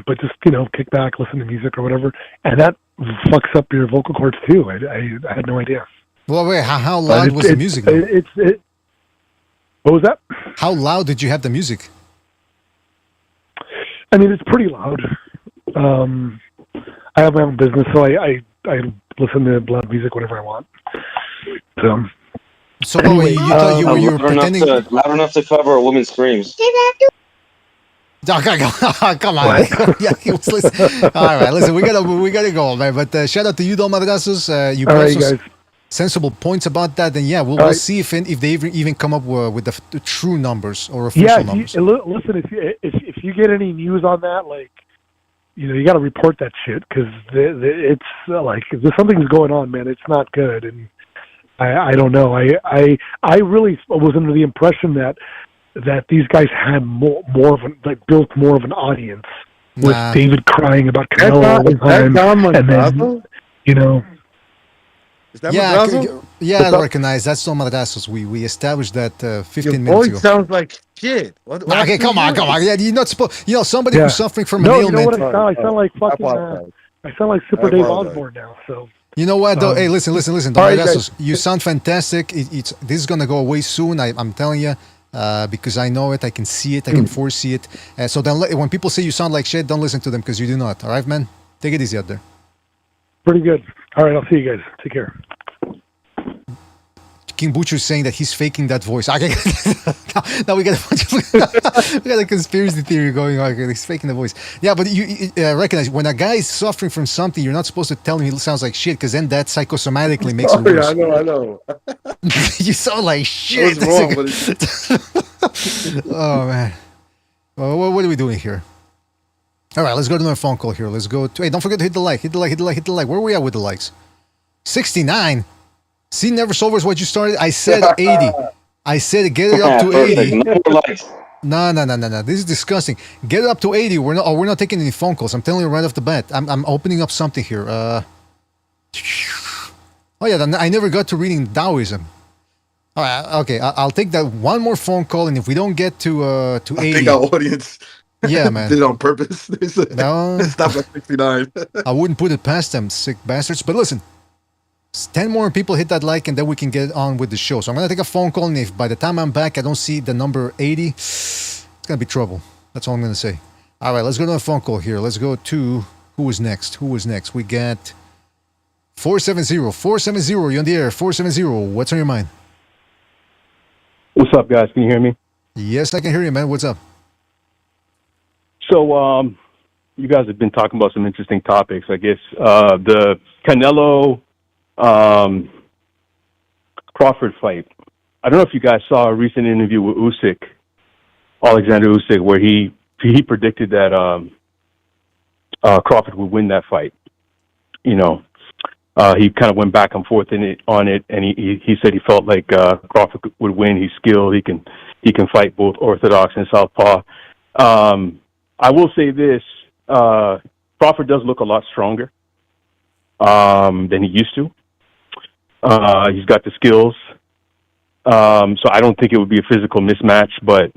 but just kick back, listen to music or whatever, and that fucks up your vocal cords too. I had no idea. Well, wait, how loud was the music, though? What was that? How loud did you have the music? I mean, it's pretty loud. I have my own business, so I listen to loud music whenever I want. So anyway, you thought you were pretending... Loud enough to cover a woman's screams. Come on. Yeah, he was listening. All right, listen, we gotta go, man. But shout out to you, Madrazos. You brought some sensible points about that. And yeah, we'll see if they even come up with the true numbers or official numbers. Listen, if you get any news on that, you got to report that shit, because it's there's something's going on, man. It's not good, and I don't know. I really was under the impression that these guys had more of built more of an audience with David crying about Canelo all the time, and then Is that Madrazo? Yeah, I recognize that's Tom Madrazos. We established that 15 minutes ago. Your voice sounds like shit. What okay, come on. Yeah, you're not supposed. Somebody who's suffering from an ailment. You know what I sound like fucking. I sound like Super Dave Osborne now. So. You know what, though? Hey, listen. Madrazos, you sound fantastic. This is gonna go away soon. I'm telling you. Because I know it, I can see it, I can foresee it. So then, when people say you sound like shit, don't listen to them, because you do not. All right, man? Take it easy out there. Pretty good. All right, I'll see you guys. Take care. King Butcher is saying that he's faking that voice. Okay. Now we got a bunch of we got a conspiracy theory going on. He's faking the voice. Yeah, but you recognize when a guy is suffering from something, you're not supposed to tell him he sounds like shit, because then that psychosomatically makes it worse. Yeah, I know. You sound like shit. What's wrong with it? Oh man. Well, what are we doing here? All right, let's go to another phone call here. Let's go to. Hey, don't forget to hit the like. Hit the like. Where are we at with the likes? 69. See, never sober is what you started. I said 80. I said get it up to 80. No. This is disgusting. Get it up to 80. We're not taking any phone calls. I'm telling you right off the bat. I'm opening up something here. Oh yeah, I never got to reading Taoism. All right, okay. I'll take that one more phone call, and if we don't get to 80, I think our audience. Yeah, man. Did it on purpose. They said, no, stop at 69. I wouldn't put it past them, sick bastards. But listen. 10 more people hit that like, and then we can get on with the show. So I'm going to take a phone call, and if by the time I'm back I don't see the number 80, it's going to be trouble. That's all I'm going to say. All right, let's go to a phone call here. Let's go to who is next. We got 470. 470, you're on the air. 470, what's on your mind? What's up, guys? Can you hear me? Yes, I can hear you, man. What's up? So, you guys have been talking about some interesting topics. I guess the Canelo Crawford fight. I don't know if you guys saw a recent interview with Alexander Usyk, where he predicted that Crawford would win that fight. He kind of went back and forth on it, and he said he felt like Crawford would win. He's skilled. He can he can fight both orthodox and southpaw. I will say this: Crawford does look a lot stronger than he used to. He's got the skills, so I don't think it would be a physical mismatch. But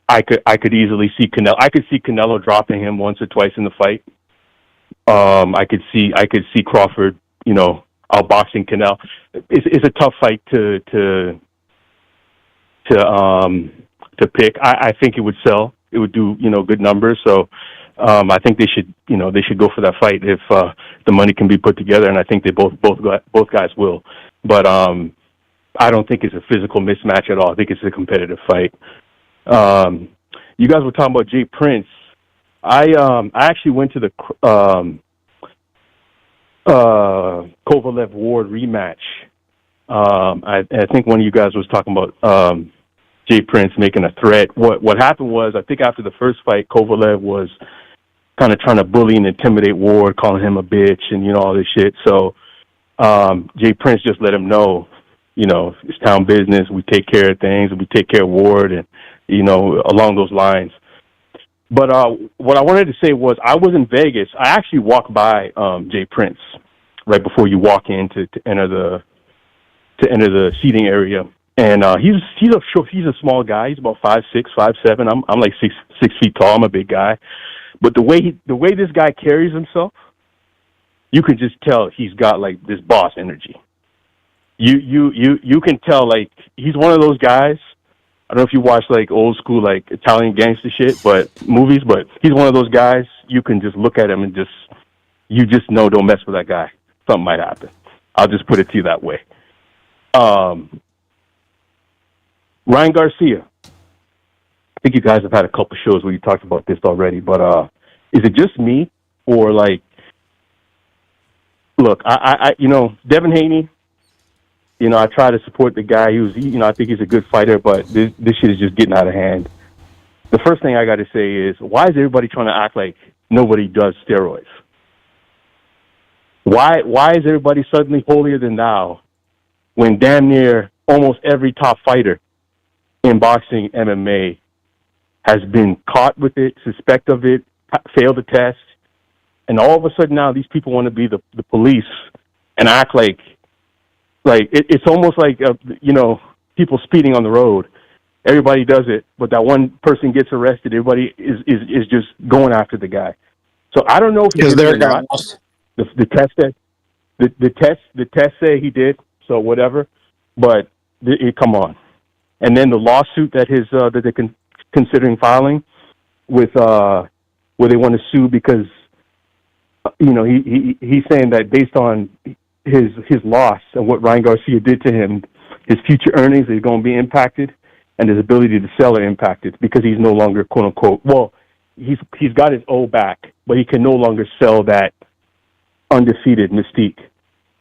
I could easily see Canelo. I could see Canelo dropping him once or twice in the fight. I could see Crawford, outboxing Canelo. It's a tough fight to pick. I think it would sell. It would do good numbers. So I think they should go for that fight if the money can be put together, and I think they both guys will. But I don't think it's a physical mismatch at all. I think it's a competitive fight. You guys were talking about Jay Prince. I actually went to the Kovalev Ward rematch. I think one of you guys was talking about Jay Prince making a threat. What happened was, I think after the first fight, Kovalev was kind of trying to bully and intimidate Ward, calling him a bitch and all this shit. So Jay Prince just let him know, it's town business. We take care of things, and we take care of Ward, and along those lines. But what I wanted to say was, I was in Vegas. I actually walked by Jay Prince right before you walk in to enter the seating area, and he's a small guy. He's about 5'6", 5'7". I'm like 6 feet tall. I'm a big guy, but the way this guy carries himself, you can just tell he's got like this boss energy. You can tell, like, he's one of those guys. I don't know if you watch like old school like Italian gangster shit, but he's one of those guys you can just look at him and you just know, don't mess with that guy. Something might happen. I'll just put it to you that way. Ryan Garcia. I think you guys have had a couple shows where you talked about this already, but is it just me, or like, look, I Devin Haney, I try to support the guy. I think he's a good fighter, but this shit is just getting out of hand. The first thing I got to say is, why is everybody trying to act like nobody does steroids? Why is everybody suddenly holier than thou when damn near almost every top fighter in boxing, MMA, has been caught with it, suspect of it, failed the test, and all of a sudden now these people want to be the police and act like it's almost like people speeding on the road. Everybody does it, but that one person gets arrested. Everybody is just going after the guy. So I don't know if he did or not. The test say he did. So whatever, but come on. And then the lawsuit that they're considering filing with where they want to sue because he's saying that based on his loss and what Ryan Garcia did to him, his future earnings are going to be impacted, and his ability to sell are impacted because he's no longer, quote unquote, well, he's got his O back, but he can no longer sell that undefeated mystique.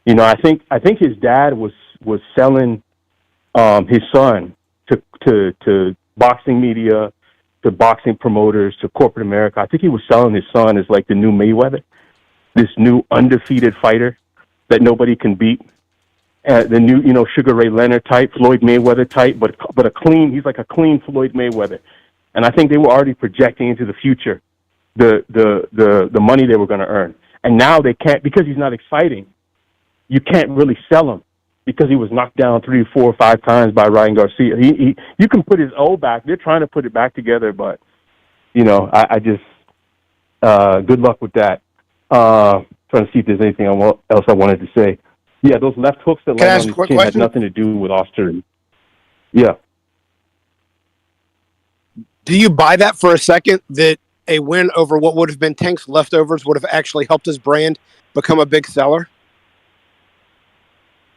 I think his dad was selling his son to boxing media, to boxing promoters, to corporate America. I think he was selling his son as like the new Mayweather, this new undefeated fighter that nobody can beat. The new, Sugar Ray Leonard type, Floyd Mayweather type, but he's like a clean Floyd Mayweather. And I think they were already projecting into the future the money they were going to earn. And now they can't, because he's not exciting. You can't really sell him because he was knocked down 3, 4, 5 times by Ryan Garcia. You can put his O back. They're trying to put it back together, but I just good luck with that. Trying to see if there's anything else I wanted to say. Yeah, those left hooks that landed on his chin had nothing to do with Austin. Yeah. Do you buy that for a second, that a win over what would have been Tank's leftovers would have actually helped his brand become a big seller?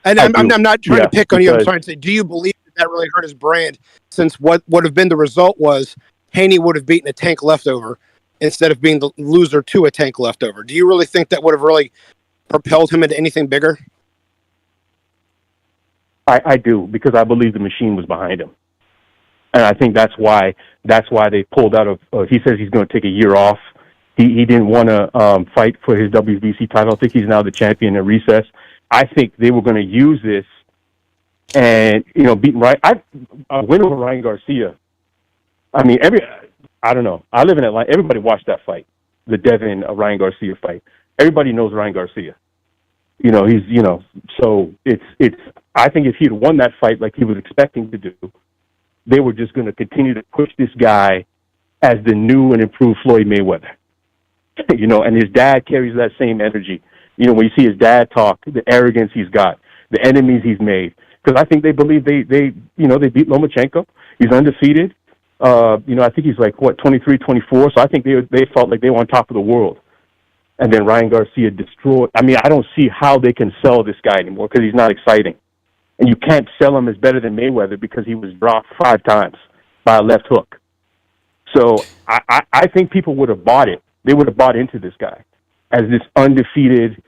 And I'm not trying to pick on you. I'm trying to say, do you believe that really hurt his brand, since what would have been the result was Haney would have beaten a Tank leftover instead of being the loser to a Tank leftover? Do you really think that would have really propelled him into anything bigger? I do, because I believe the machine was behind him. And I think that's why they pulled out of, he says he's going to take a year off. He didn't want to fight for his WBC title. I think he's now the champion at recess. I think they were going to use this and beating Ryan. A win over Ryan Garcia. I mean, I don't know. I live in Atlanta. Everybody watched that fight, the Devin Ryan Garcia fight. Everybody knows Ryan Garcia. So it's. I think if he had won that fight like he was expecting to do, they were just going to continue to push this guy as the new and improved Floyd Mayweather. And his dad carries that same energy. When you see his dad talk, the arrogance he's got, the enemies he's made. Because I think they believe they beat Lomachenko. He's undefeated. I think he's 23, 24. So I think they felt like they were on top of the world. And then Ryan Garcia destroyed. I mean, I don't see how they can sell this guy anymore because he's not exciting. And you can't sell him as better than Mayweather because he was dropped 5 times by a left hook. So I think people would have bought it. They would have bought into this guy as this undefeated,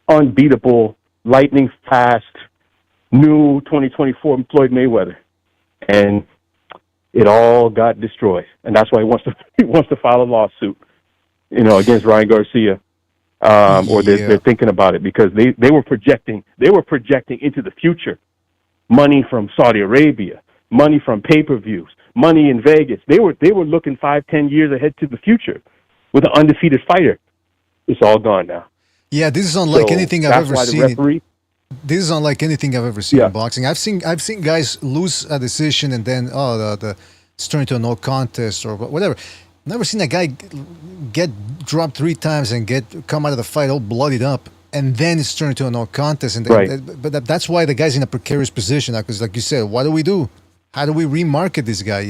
unbeatable, lightning fast, new 2024 Floyd Mayweather. And it all got destroyed. And that's why he wants to file a lawsuit, against Ryan Garcia. Or they're thinking about it because they were projecting into the future. Money from Saudi Arabia, money from pay-per-views, money in Vegas. They were looking 5-10 years ahead to the future with an undefeated fighter. It's all gone now. Yeah, this is unlike anything I've ever seen. This is unlike anything I've ever seen in boxing. I've seen guys lose a decision and then it's turned into a no contest or whatever. Never seen a guy get dropped 3 times and come out of the fight all bloodied up, and then it's turned into a no contest. But that's why the guy's in a precarious position now. Because, like you said, what do we do? How do we remarket this guy?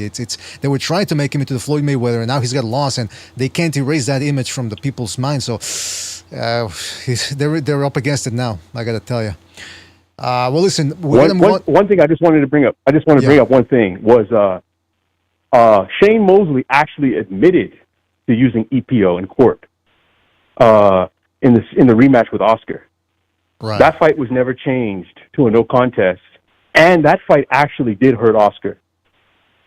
They were trying to make him into the Floyd Mayweather, and now he's got lost, and they can't erase that image from the people's mind. So they're up against it now. I got to tell you. Well, listen. One thing I just wanted to bring up. Bring up one thing was. Shane Mosley actually admitted to using EPO in court in the rematch with Oscar. Right. That fight was never changed to a no contest, and that fight actually did hurt Oscar.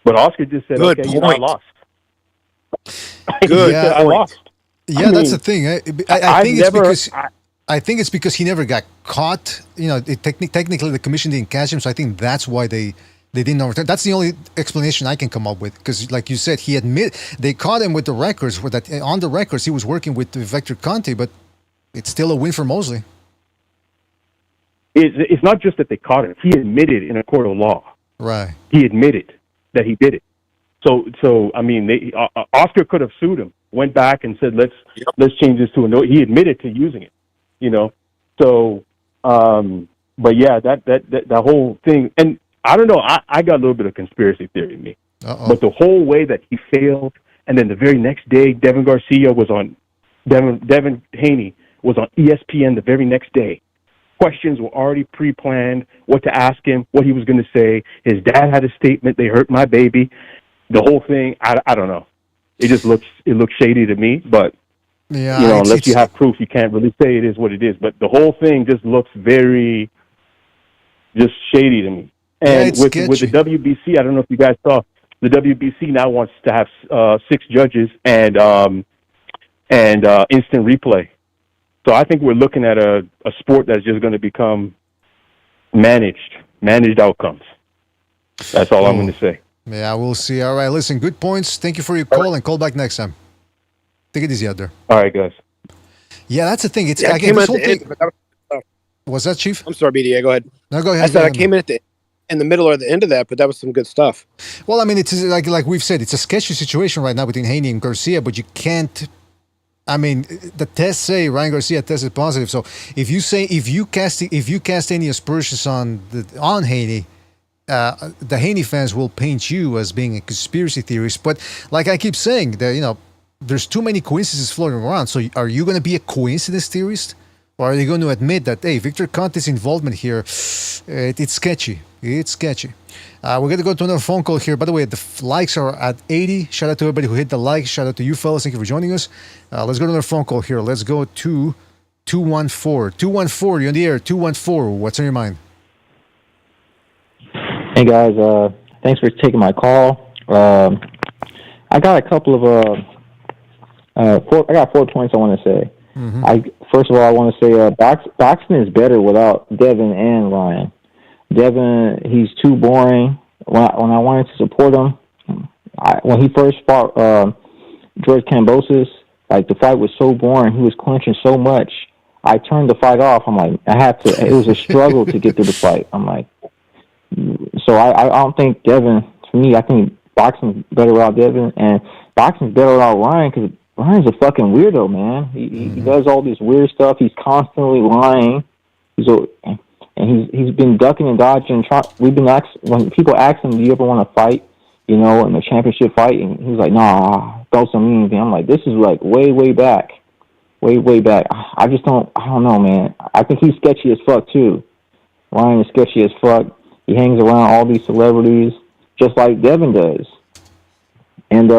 But Oscar just said, Good "Okay, point. I lost." Good. I lost. Yeah, that's the thing. I think it's because he never got caught. Technically the commission didn't catch him, so I think that's why they didn't overturn. That's the only explanation I can come up with. Because, like you said, they caught him with the records. On the records, he was working with Victor Conte, but it's still a win for Mosley. It's not just that they caught him. He admitted in a court of law. Right. He admitted that he did it. So I mean, Oscar could have sued him. Went back and said, let's change this to a no. He admitted to using it. So, but yeah, that whole thing, and I don't know. I got a little bit of conspiracy theory in me. But the whole way that he failed, and then the very next day, Devin Haney was on ESPN the very next day. Questions were already pre-planned, what to ask him, what he was going to say. His dad had a statement, "They hurt my baby." The whole thing, I don't know. It looks shady to me, but unless you have proof, you can't really say it is what it is. But the whole thing just looks very just shady to me. And with the WBC, I don't know if you guys saw, the WBC now wants to have 6 judges and instant replay. So I think we're looking at a sport that's just going to become managed outcomes. That's all I'm going to say. Yeah, we'll see. All right, listen, good points. Thank you for your call, and call back next time. Take it easy out there. All right, guys. Yeah, that's the thing. It's I came at the end, but that was was that, Chief? I'm sorry, BDA. Go ahead. No, go ahead. I said I came in the middle or the end of that, but that was some good stuff. Well, I mean, it's like we've said, it's a sketchy situation right now between Haney and Garcia, but you can't. I mean, the tests say Ryan Garcia tested positive. So if you cast any aspersions on Haney, the Haney fans will paint you as being a conspiracy theorist. But like I keep saying, there's too many coincidences floating around. So are you going to be a coincidence theorist? Or are they going to admit that, hey, Victor Conte's involvement here, it's sketchy. It's sketchy. We're going to go to another phone call here. By the way, the likes are at 80. Shout out to everybody who hit the like. Shout out to you fellas. Thank you for joining us. Let's go to another phone call here. Let's go to 214. 214, you're on the air. 214, what's on your mind? Hey, guys. Thanks for taking my call. I got a couple of... I got 4 points I want to say. Mm-hmm. First of all, I want to say boxing is better without Devin and Ryan. Devin, he's too boring. When I wanted to support him, when he first fought George Kambosos, like the fight was so boring. He was clinching so much. I turned the fight off. I'm like, I had to. It was a struggle to get through the fight. I'm like, so I don't think Devin. For me, I think boxing's better without Devin, and boxing's better without Ryan because Ryan's a fucking weirdo, man. He does all this weird stuff. He's constantly lying. He's been ducking and dodging. We've been when people ask him, "Do you ever want to fight?" You know, in the championship fight, and he was like, "Nah, don't mean anything." I'm like, "This is like way back, way back." I don't know, man. I think he's sketchy as fuck too. Ryan is sketchy as fuck. He hangs around all these celebrities, just like Devin does. And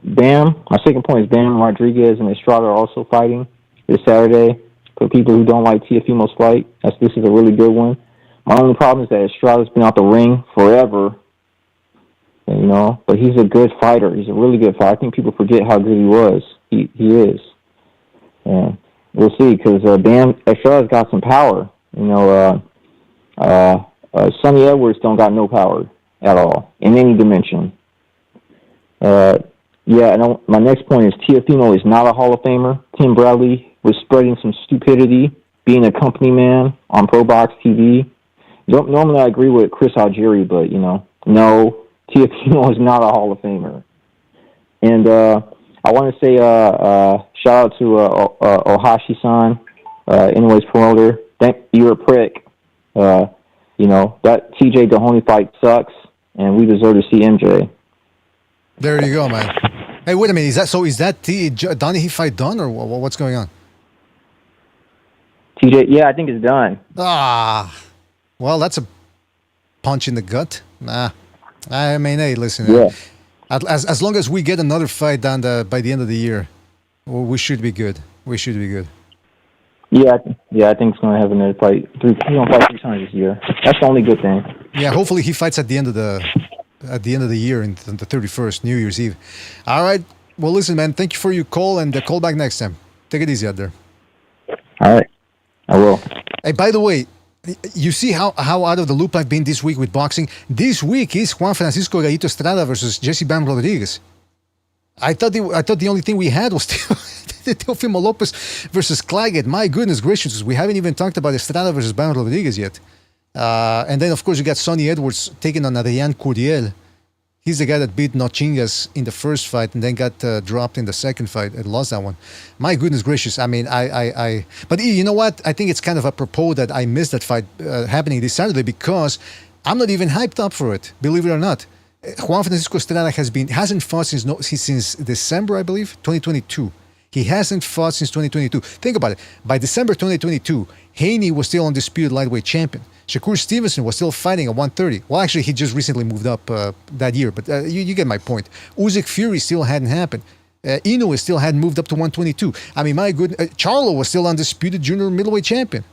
Bam. My second point is Bam Rodriguez and Estrada are also fighting this Saturday. For people who don't like Teofimo's fight, this is a really good one. My only problem is that Estrada's been out the ring forever, you know, but he's a good fighter. He's a really good fighter. I think people forget how good he was. He is. And we'll see, because Bam Estrada's got some power. You know, Sonny Edwards don't got no power at all in any dimension. And my next point is Teofimo is not a Hall of Famer. Tim Bradley was spreading some stupidity, being a company man on Pro Box TV. Normally I agree with Chris Algieri, but, you know, no, Teofimo is not a Hall of Famer. And I want to say shout out to Ohashi-san, anyways, promoter. You're a prick. You know, that TJ Dahoney fight sucks, and we deserve to see MJ. There you go, man. Hey, wait a minute. Is that the Donahue fight done, or what's going on? TJ, yeah, I think it's done. Well, that's a punch in the gut. Nah, I mean, hey, listen. Yeah. As long as we get another fight done by the end of the year, we should be good. We should be good. Yeah, I think he's going to have another fight. He's going to fight 3 times this year. That's the only good thing. Yeah, hopefully he fights at the end of the year, in the 31st, New Year's Eve. All right. Well, listen, man. Thank you for your call, and call back next time. Take it easy out there. All right. I will. Hey, by the way, you see how out of the loop I've been this week with boxing? This week is Juan Francisco Gallito Estrada versus Jesse Bam Rodriguez. I thought the only thing we had was Teofimo Lopez versus Claggett. My goodness gracious, we haven't even talked about Estrada versus Bam Rodriguez yet. And then, of course, you got Sonny Edwards taking on Adrian Curiel. He's the guy that beat Nochingas in the first fight and then got dropped in the second fight and lost that one. My goodness gracious. I mean, but you know what? I think it's kind of apropos that I missed that fight happening this Saturday because I'm not even hyped up for it, believe it or not. Juan Francisco Estrada hasn't fought since December, I believe, 2022. He hasn't fought since 2022. Think about it. By December 2022, Haney was still undisputed lightweight champion. Shakur Stevenson was still fighting at 130. Well, actually, he just recently moved up that year, but you get my point. Usyk Fury still hadn't happened. Inoue still hadn't moved up to 122. I mean, my good, Charlo was still undisputed junior middleweight champion.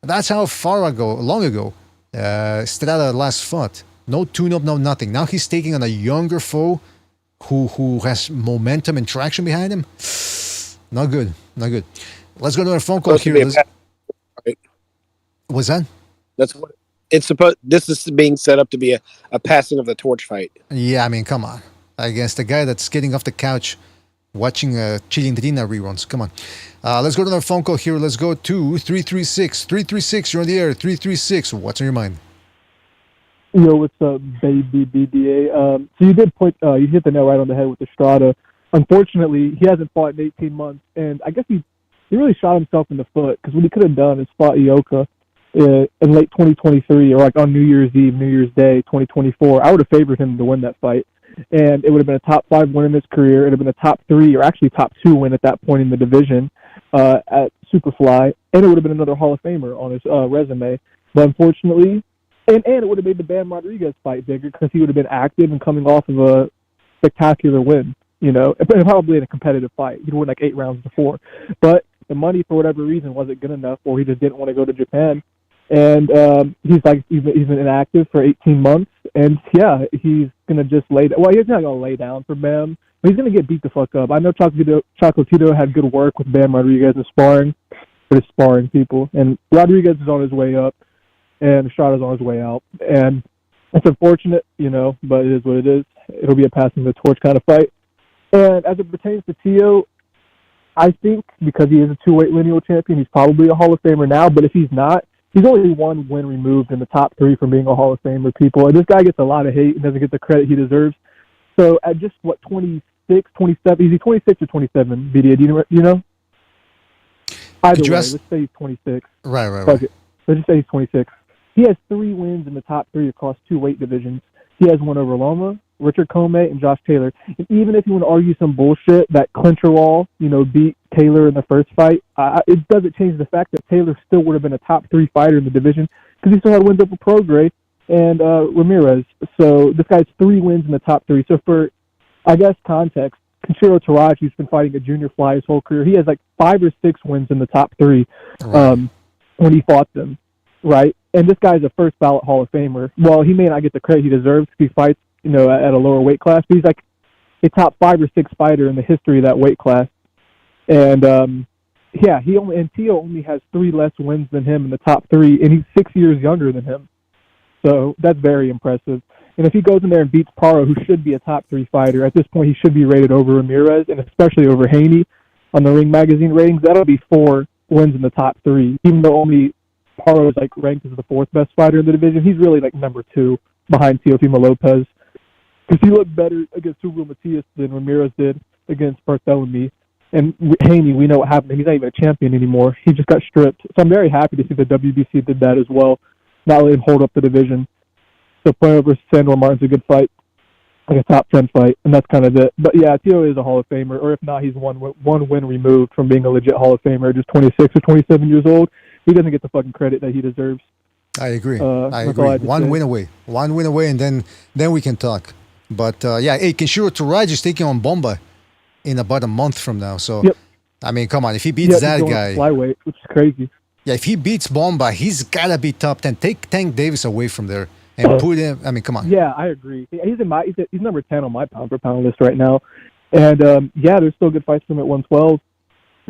That's how long ago, Estrada last fought. No tune-up, no nothing. Now he's taking on a younger foe who has momentum and traction behind him. Not good. Let's go to our phone call here. What's that? That's what it's supposed. This is being set up to be a passing of the torch fight. Yeah, I mean, come on. Against the guy that's getting off the couch watching Chilindrina reruns. Come on. Let's go to our phone call here. Let's go to 336. 336, you're on the air. 336, what's on your mind? Yo, what's up, baby BDA? So you did you hit the nail right on the head with Estrada. Unfortunately, he hasn't fought in 18 months, and I guess he really shot himself in the foot because what he could have done is fought Ioka in late 2023 or like on New Year's Eve, New Year's Day, 2024. I would have favored him to win that fight, and it would have been a top 5 win in his career. It would have been a top 3 or actually top 2 win at that point in the division at Superfly, and it would have been another Hall of Famer on his resume. But unfortunately, and it would have made the Bam Rodriguez fight bigger because he would have been active and coming off of a spectacular win, you know, probably in a competitive fight. He'd win like 8 rounds before. But the money, for whatever reason, wasn't good enough, or he just didn't want to go to Japan. And he's been inactive for 18 months. And, yeah, he's going to just lay down. Well, he's not going to lay down for Bam, but he's going to get beat the fuck up. I know Chocolatito had good work with Bam Rodriguez in sparring, for his sparring people. And Rodriguez is on his way up. and Estrada's on his way out. And it's unfortunate, but it is what it is. It'll be a passing the torch kind of fight. And as it pertains to Teo, I think because he is a two-weight lineal champion, he's probably a Hall of Famer now. But if he's not, he's only one win removed in the top 3 from being a Hall of Famer, people. And this guy gets a lot of hate and doesn't get the credit he deserves. So at just, 26, 27? Is he 26 or 27, BDA? Do you know? Either way, let's say he's 26. Right. Fuck it. Let's just say he's 26. He has 3 wins in the top 3 across 2 weight divisions. He has one over Loma, Richard Comey, and Josh Taylor. And even if you want to argue some bullshit that Clincher Wall, beat Taylor in the first fight, it doesn't change the fact that Taylor still would have been a top 3 fighter in the division because he still had wins over Prograis and Ramirez. So this guy's 3 wins in the top 3. So for, I guess, context, Kenshiro Taraji's been fighting a junior fly his whole career. He has like 5 or 6 wins in the top 3 when he fought them, right? And this guy's a first ballot Hall of Famer. Well, he may not get the credit he deserves because he fights, at a lower weight class, but he's like a top 5 or 6 fighter in the history of that weight class. And Teo only has 3 less wins than him in the top 3, and he's 6 years younger than him. So that's very impressive. And if he goes in there and beats Paro, who should be a top 3 fighter, at this point he should be rated over Ramirez and especially over Haney on the Ring Magazine ratings. That'll be 4 wins in the top 3, even though only Paro is ranked as the 4th best fighter in the division. He's really number 2 behind Teofimo Lopez because he looked better against Hugo Matias than Ramirez did against Barthélemy. And Haney, we know what happened. He's not even a champion anymore. He just got stripped. So I'm very happy to see the WBC did that as well, not let him hold up the division. So Puello versus Sandor Martin's a good fight, like a top 10 fight, and that's kind of it. But yeah, Teo is a Hall of Famer, or if not, he's one win removed from being a legit Hall of Famer, just 26 or 27 years old. He doesn't get the fucking credit that he deserves. I agree. I agree. One win away, and then we can talk. But Kenshiro Taraji is taking on Bomba in about a month from now. So, I mean, come on, if he beats that guy, flyweight, which is crazy. Yeah, if he beats Bomba, he's gotta be top 10. Take Tank Davis away from there and put him. I mean, come on. Yeah, I agree. He's number 10 on my pound for pound list right now. And there's still good fights for him at 112.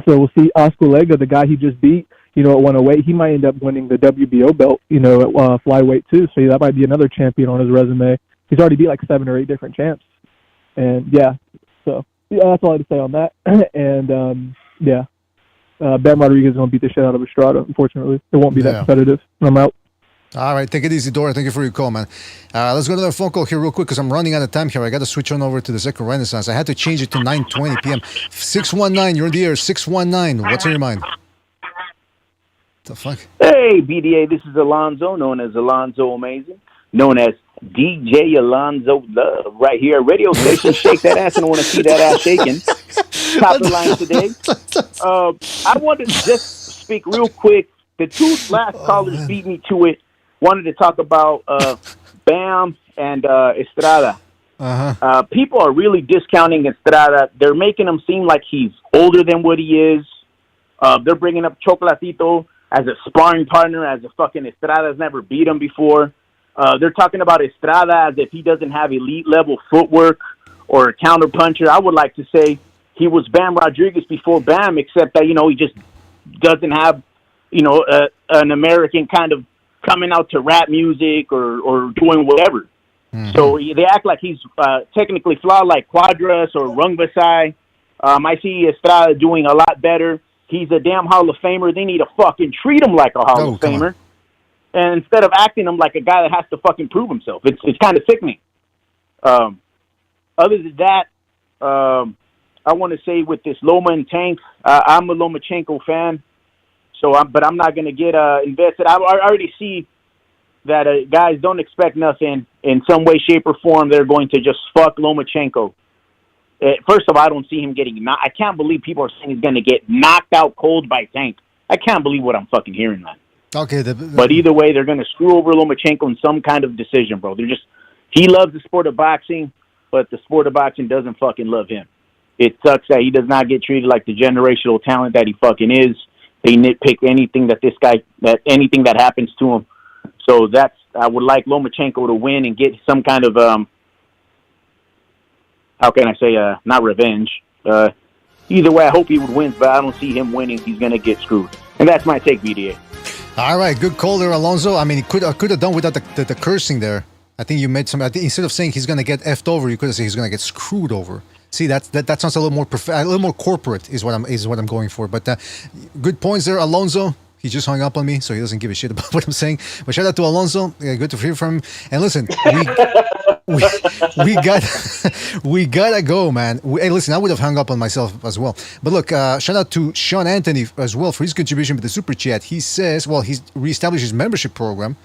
So we'll see Oscar Lega, the guy he just beat, at 108. He might end up winning the WBO belt, at flyweight too. So that might be another champion on his resume. He's already beat 7 or 8 different champs. And so that's all I have to say on that. And Ben Rodriguez is going to beat the shit out of Estrada, unfortunately. It won't be that competitive. I'm out. All right, take it easy, Dora. Thank you for your call, man. Let's go to another phone call here real quick because I'm running out of time here. I got to switch on over to the second Renaissance. I had to change it to 9:20 p.m. 619, you're in the air. 619, what's on your mind? The fuck? Hey, BDA, this is Alonzo, known as Alonzo Amazing, known as DJ Alonzo Love, right here at radio station. Shake that ass, and I want to see that ass shaking. Top of the line today. I wanted to just speak real quick. The 2 last callers beat me to it. Wanted to talk about Bam and Estrada. People are really discounting Estrada. They're making him seem like he's older than what he is. They're bringing up Chocolatito as a sparring partner, as a fucking Estrada's never beat him before. They're talking about Estrada as if he doesn't have elite level footwork or a counter puncher. I would like to say he was Bam Rodriguez before Bam, except that, he just doesn't have, an American kind of coming out to rap music or doing whatever. Mm-hmm. So they act like he's technically flawed like Quadras or Rungvisai. I see Estrada doing a lot better. He's a damn Hall of Famer. They need to fucking treat him like a Hall of Famer. And instead of acting him like a guy that has to fucking prove himself. It's kind of sickening. Other than that, I want to say with this Loma and Tank, I'm a Lomachenko fan. But I'm not going to get invested. I already see that guys don't expect nothing in some way, shape, or form. They're going to just fuck Lomachenko. First of all, I don't see him getting knocked. I can't believe people are saying he's going to get knocked out cold by Tank. I can't believe what I'm fucking hearing, man. Okay. But either way, they're going to screw over Lomachenko in some kind of decision, bro. He loves the sport of boxing, but the sport of boxing doesn't fucking love him. It sucks that he does not get treated like the generational talent that he fucking is. They nitpick anything anything that happens to him. So I would like Lomachenko to win and get some kind of, how can I say, not revenge. Either way, I hope he would win, but I don't see him winning. He's going to get screwed. And that's my take, BDA. All right, good call there, Alonso. I mean, he could have done without the cursing there. I think you made some. I think instead of saying he's gonna get effed over, you could have said he's gonna get screwed over. See, that sounds a little more a little more corporate is what I'm going for. But good points there, Alonso. He just hung up on me, so he doesn't give a shit about what I'm saying. But shout out to Alonso. Good to hear from him. And listen, we gotta go, man. Hey, listen, I would have hung up on myself as well. But look, shout out to Sean Anthony as well for his contribution with the super chat. He says, well, he's reestablished his membership program.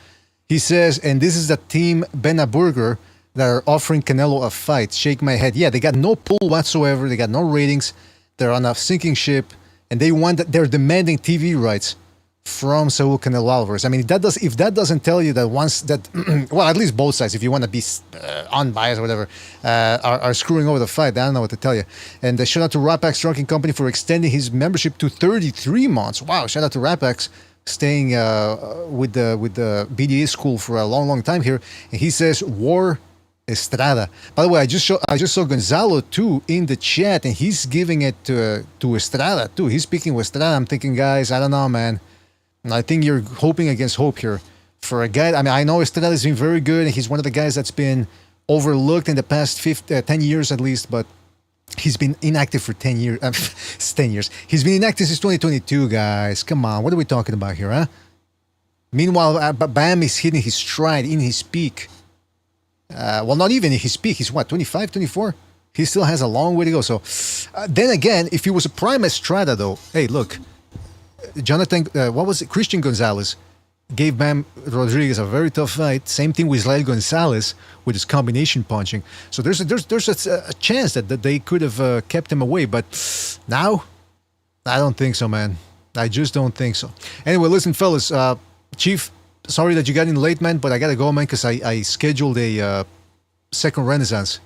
He says, and this is the team Benaburger that are offering Canelo a fight. Shake my head. Yeah, they got no pull whatsoever. They got no ratings. They're on a sinking ship, and they're demanding TV rights from Saul Canelo Alvarez. I mean, if that doesn't tell you that once that, well, at least both sides, if you want to be unbiased or whatever, are screwing over the fight, I don't know what to tell you. And shout out to Rapax Trucking Company for extending his membership to 33 months. Wow, shout out to Rapax staying with the BDA school for a long time here. And he says, War Estrada. By the way, I just saw Gonzalo too in the chat, and he's giving it to Estrada too. He's speaking with Estrada. I'm thinking, guys, I don't know, man. I think you're hoping against hope here for a guy. I mean, I know Estrada has been very good, and he's one of the guys that's been overlooked in the past 10 years at least, but he's been inactive for 10 years. 10 years. He's been inactive since 2022, guys. Come on, what are we talking about here, huh? Meanwhile, Bam is hitting his stride in his peak. Well, not even in his peak. He's what, 25, 24? He still has a long way to go. So, then again, if he was a prime Estrada, though, hey, look, Jonathan, what was it? Christian Gonzalez gave Bam Rodriguez a very tough fight. Same thing with Israel Gonzalez with his combination punching. So there's a chance that they could have kept him away. But now, I don't think so, man. I just don't think so. Anyway, listen, fellas. Chief, sorry that you got in late, man, but I gotta go, man, because I scheduled a second Renaissance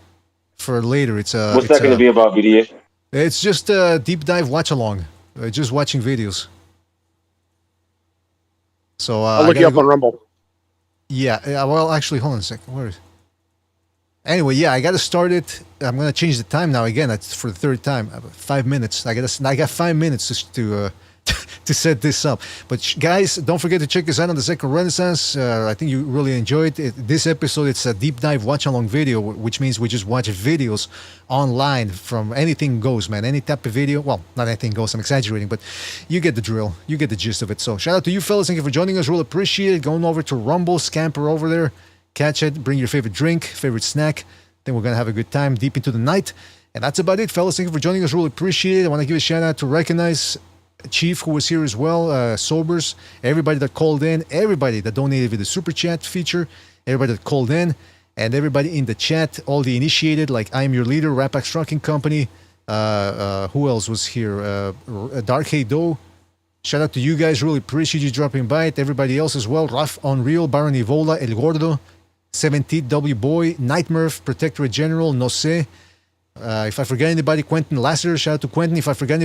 for later. What's that going to be about, BDA? It's just a deep dive watch along. Just watching videos. So I'll look you up on Rumble. Yeah. Well, actually, hold on a second. Where is? Anyway, yeah, I got to start it. I'm gonna change the time now again. That's for the third time. 5 minutes. I got 5 minutes just to set this up. But guys, don't forget to check us out on the Second Renaissance. I think you really enjoyed it. This episode, it's a deep dive watch along video, which means we just watch videos online from anything goes, man. Any type of video. Well, not anything goes. I'm exaggerating, but you get the drill. You get the gist of it. So shout out to you fellas. Thank you for joining us. Really appreciate it. Going over to Rumble, scamper over there. Catch it. Bring your favorite drink, favorite snack. Then we're going to have a good time deep into the night. And that's about it, fellas. Thank you for joining us. Really appreciate it. I want to give a shout out to recognize Chief, who was here as well, Sobers, everybody that called in, everybody that donated with the super chat feature, everybody that called in, and everybody in the chat, all the initiated, like I Am Your Leader, Rapax Trucking Company, who else was here? Dark Haydo. Shout out to you guys, really appreciate you dropping by it. Everybody else as well, Raf Unreal, Baron Evola, El Gordo, 17th W Boy, Nightmare, Protectorate General, No Se. If I forget anybody, Quentin Lasser, shout out to Quentin. If I forget anybody,